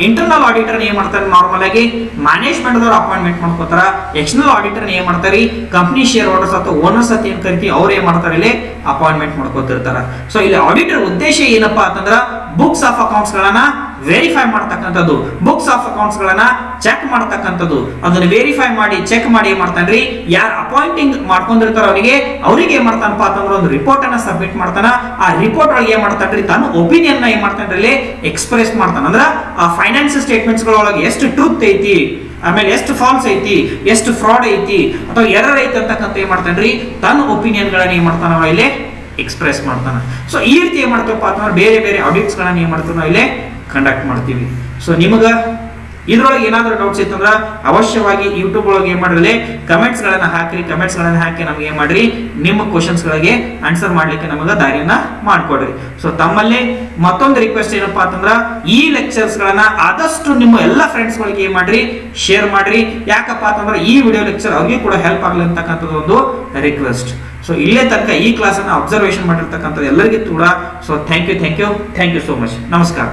ಇಂಟರ್ನಲ್ ಆಡಿಟರ್ ಏನ್ ಮಾಡ್ತಾರೆ? ನಾರ್ಮಲ್ ಆಗಿ ಮ್ಯಾನೇಜ್ಮೆಂಟ್ ದವರು ಅಪಾಯಿಂಟ್ಮೆಂಟ್ ಮಾಡ್ಕೋತಾರ. ಎಕ್ಸ್ಟರ್ನಲ್ ಆಡಿಟರ್ ಏನ್ ಮಾಡ್ತಾರೆ? ಕಂಪನಿ ಶೇರ್ ಹೋಲ್ಡರ್ಸ್ ಅಥವಾ ಓನರ್ಸ್ ಅಂತ ಏನ್ ಕರಿತೀವಿ ಅವ್ರು ಏನ್ ಮಾಡ್ತಾರೆ? ಇಲ್ಲಿ ಅಪಾಯಿಂಟ್ಮೆಂಟ್ ಮಾಡ್ಕೋತಿರ್ತಾರ. ಸೊ ಇಲ್ಲಿ ಆಡಿಟರ್ ಉದ್ದೇಶ ಏನಪ್ಪಾ ಅಂತಂದ್ರ ಬುಕ್ಸ್ ಆಫ್ ಅಕೌಂಟ್ಸ್ ಗಳನ್ನ ವೆರಿಫೈ ಮಾಡ್ತಕ್ಕಂಥದ್ದು, ಬುಕ್ಸ್ ಆಫ್ ಅಕೌಂಟ್ಸ್ ಗಳನ್ನ ಚೆಕ್ ಮಾಡ್ತಕ್ಕಂಥದ್ದು, ಅದನ್ನ ವೆರಿಫೈ ಮಾಡಿ ಚೆಕ್ ಮಾಡಿ ಏನ್ ಮಾಡ್ತಾನ್ರಿ? ಯಾರು ಅಪಾಯಿಂಟಿಂಗ್ ಮಾಡ್ಕೊಂಡಿರ್ತಾರ ಅವ್ರಿಗೆ ಏನ್ ಮಾಡ್ತಾನಪ್ಪ ಅಂತಂದ್ರೆ ಒಂದು ರಿಪೋರ್ಟ್ ಅನ್ನ ಸಬ್ಮಿಟ್ ಮಾಡ್ತಾನ. ಆ ರಿಪೋರ್ಟ್ ಒಳಗೆ ಏನ್ ಮಾಡ್ತಾನ್ರಿ? ತನ್ನ ಒಪಿನಿಯನ್ ಏನ್ ಮಾಡ್ತಾನ್ರಿ? ಎಕ್ಸ್ಪ್ರೆಸ್ ಮಾಡ್ತಾನ. ಅಂದ್ರ ಆ ಫೈನಾನ್ಸ್ ಸ್ಟೇಟ್ಮೆಂಟ್ಸ್ ಗಳೊಳಗೆ ಎಷ್ಟು ಟ್ರೂತ್ ಐತಿ, ಆಮೇಲೆ ಎಷ್ಟು ಫಾಲ್ಸ್ ಐತಿ, ಎಷ್ಟು ಫ್ರಾಡ್ ಐತಿ ಅಥವಾ ಎರರ್ ಐತಿ ಅಂತಕ್ಕಂಥ ಏನ್ ಮಾಡ್ತಾನ್ರಿ? ತನ್ನ ಒಪಿನಿಯನ್ ಗಳನ್ನ ಏನ್ ಮಾಡ್ತಾನ? ಇಲ್ಲಿ ಎಕ್ಸ್ಪ್ರೆಸ್ ಮಾಡ್ತಾನ. ಸೊ ಈ ರೀತಿ ಏನ್ ಮಾಡ್ತೀವಪ್ಪ ಅಂತಂದ್ರೆ ಬೇರೆ ಬೇರೆ ಆಡಿಟ್ಸ್ ಗಳನ್ನ ಏನ್ ಮಾಡ್ತೀವಿ? ನಾವು ಇಲ್ಲಿ ಕಂಡಕ್ಟ್ ಮಾಡ್ತೀವಿ. ಸೊ ನಿಮಗ ಇದ್ರೊಳಗೆ ಏನಾದರೂ ಡೌಟ್ಸ್ ಇತ್ತಂದ್ರೆ ಅವಶ್ಯವಾಗಿ ಯೂಟ್ಯೂಬ್ ಒಳಗೆ ಏನ್ ಮಾಡ್ರಿ? ಕಮೆಂಟ್ಸ್ ಗಳನ್ನ ಹಾಕ್ರಿ. ಕಮೆಂಟ್ಸ್ ಗಳನ್ನ ಹಾಕಿ ನಮ್ಗೆ ಏನ್ ಮಾಡ್ರಿ? ನಿಮ್ಮ ಕ್ವಶನ್ಸ್ ಗಳಿಗೆ ಆನ್ಸರ್ ಮಾಡ್ಲಿಕ್ಕೆ ನಮಗ ದಾರಿಯನ್ನ ಮಾಡ್ಕೊಡ್ರಿ. ಸೊ ತಮ್ಮಲ್ಲಿ ಮತ್ತೊಂದು ರಿಕ್ವೆಸ್ಟ್ ಏನಪ್ಪಾ ಅಂತಂದ್ರ ಈ ಲೆಕ್ಚರ್ಸ್ ಗಳನ್ನ ಆದಷ್ಟು ನಿಮ್ಮ ಎಲ್ಲ ಫ್ರೆಂಡ್ಸ್ ಗಳಿಗೆ ಏನ್ ಮಾಡ್ರಿ? ಶೇರ್ ಮಾಡ್ರಿ. ಯಾಕಪ್ಪ ಅಂತಂದ್ರೆ ಈ ವಿಡಿಯೋ ಲೆಕ್ಚರ್ ಅವ್ರಿಗೆ ಕೂಡ ಹೆಲ್ಪ್ ಆಗಲಿ ಅಂತಕ್ಕಂಥದ್ದು ಒಂದು ರಿಕ್ವೆಸ್ಟ್. ಸೊ ಇಲ್ಲೇ ತನಕ ಈ ಕ್ಲಾಸ್ ಅನ್ನ ಅಬ್ಸರ್ವೇಷನ್ ಮಾಡಿರ್ತಕ್ಕಂಥದ್ದು ಎಲ್ಲರಿಗೂ ಕೂಡ so thank you so much. ನಮಸ್ಕಾರ.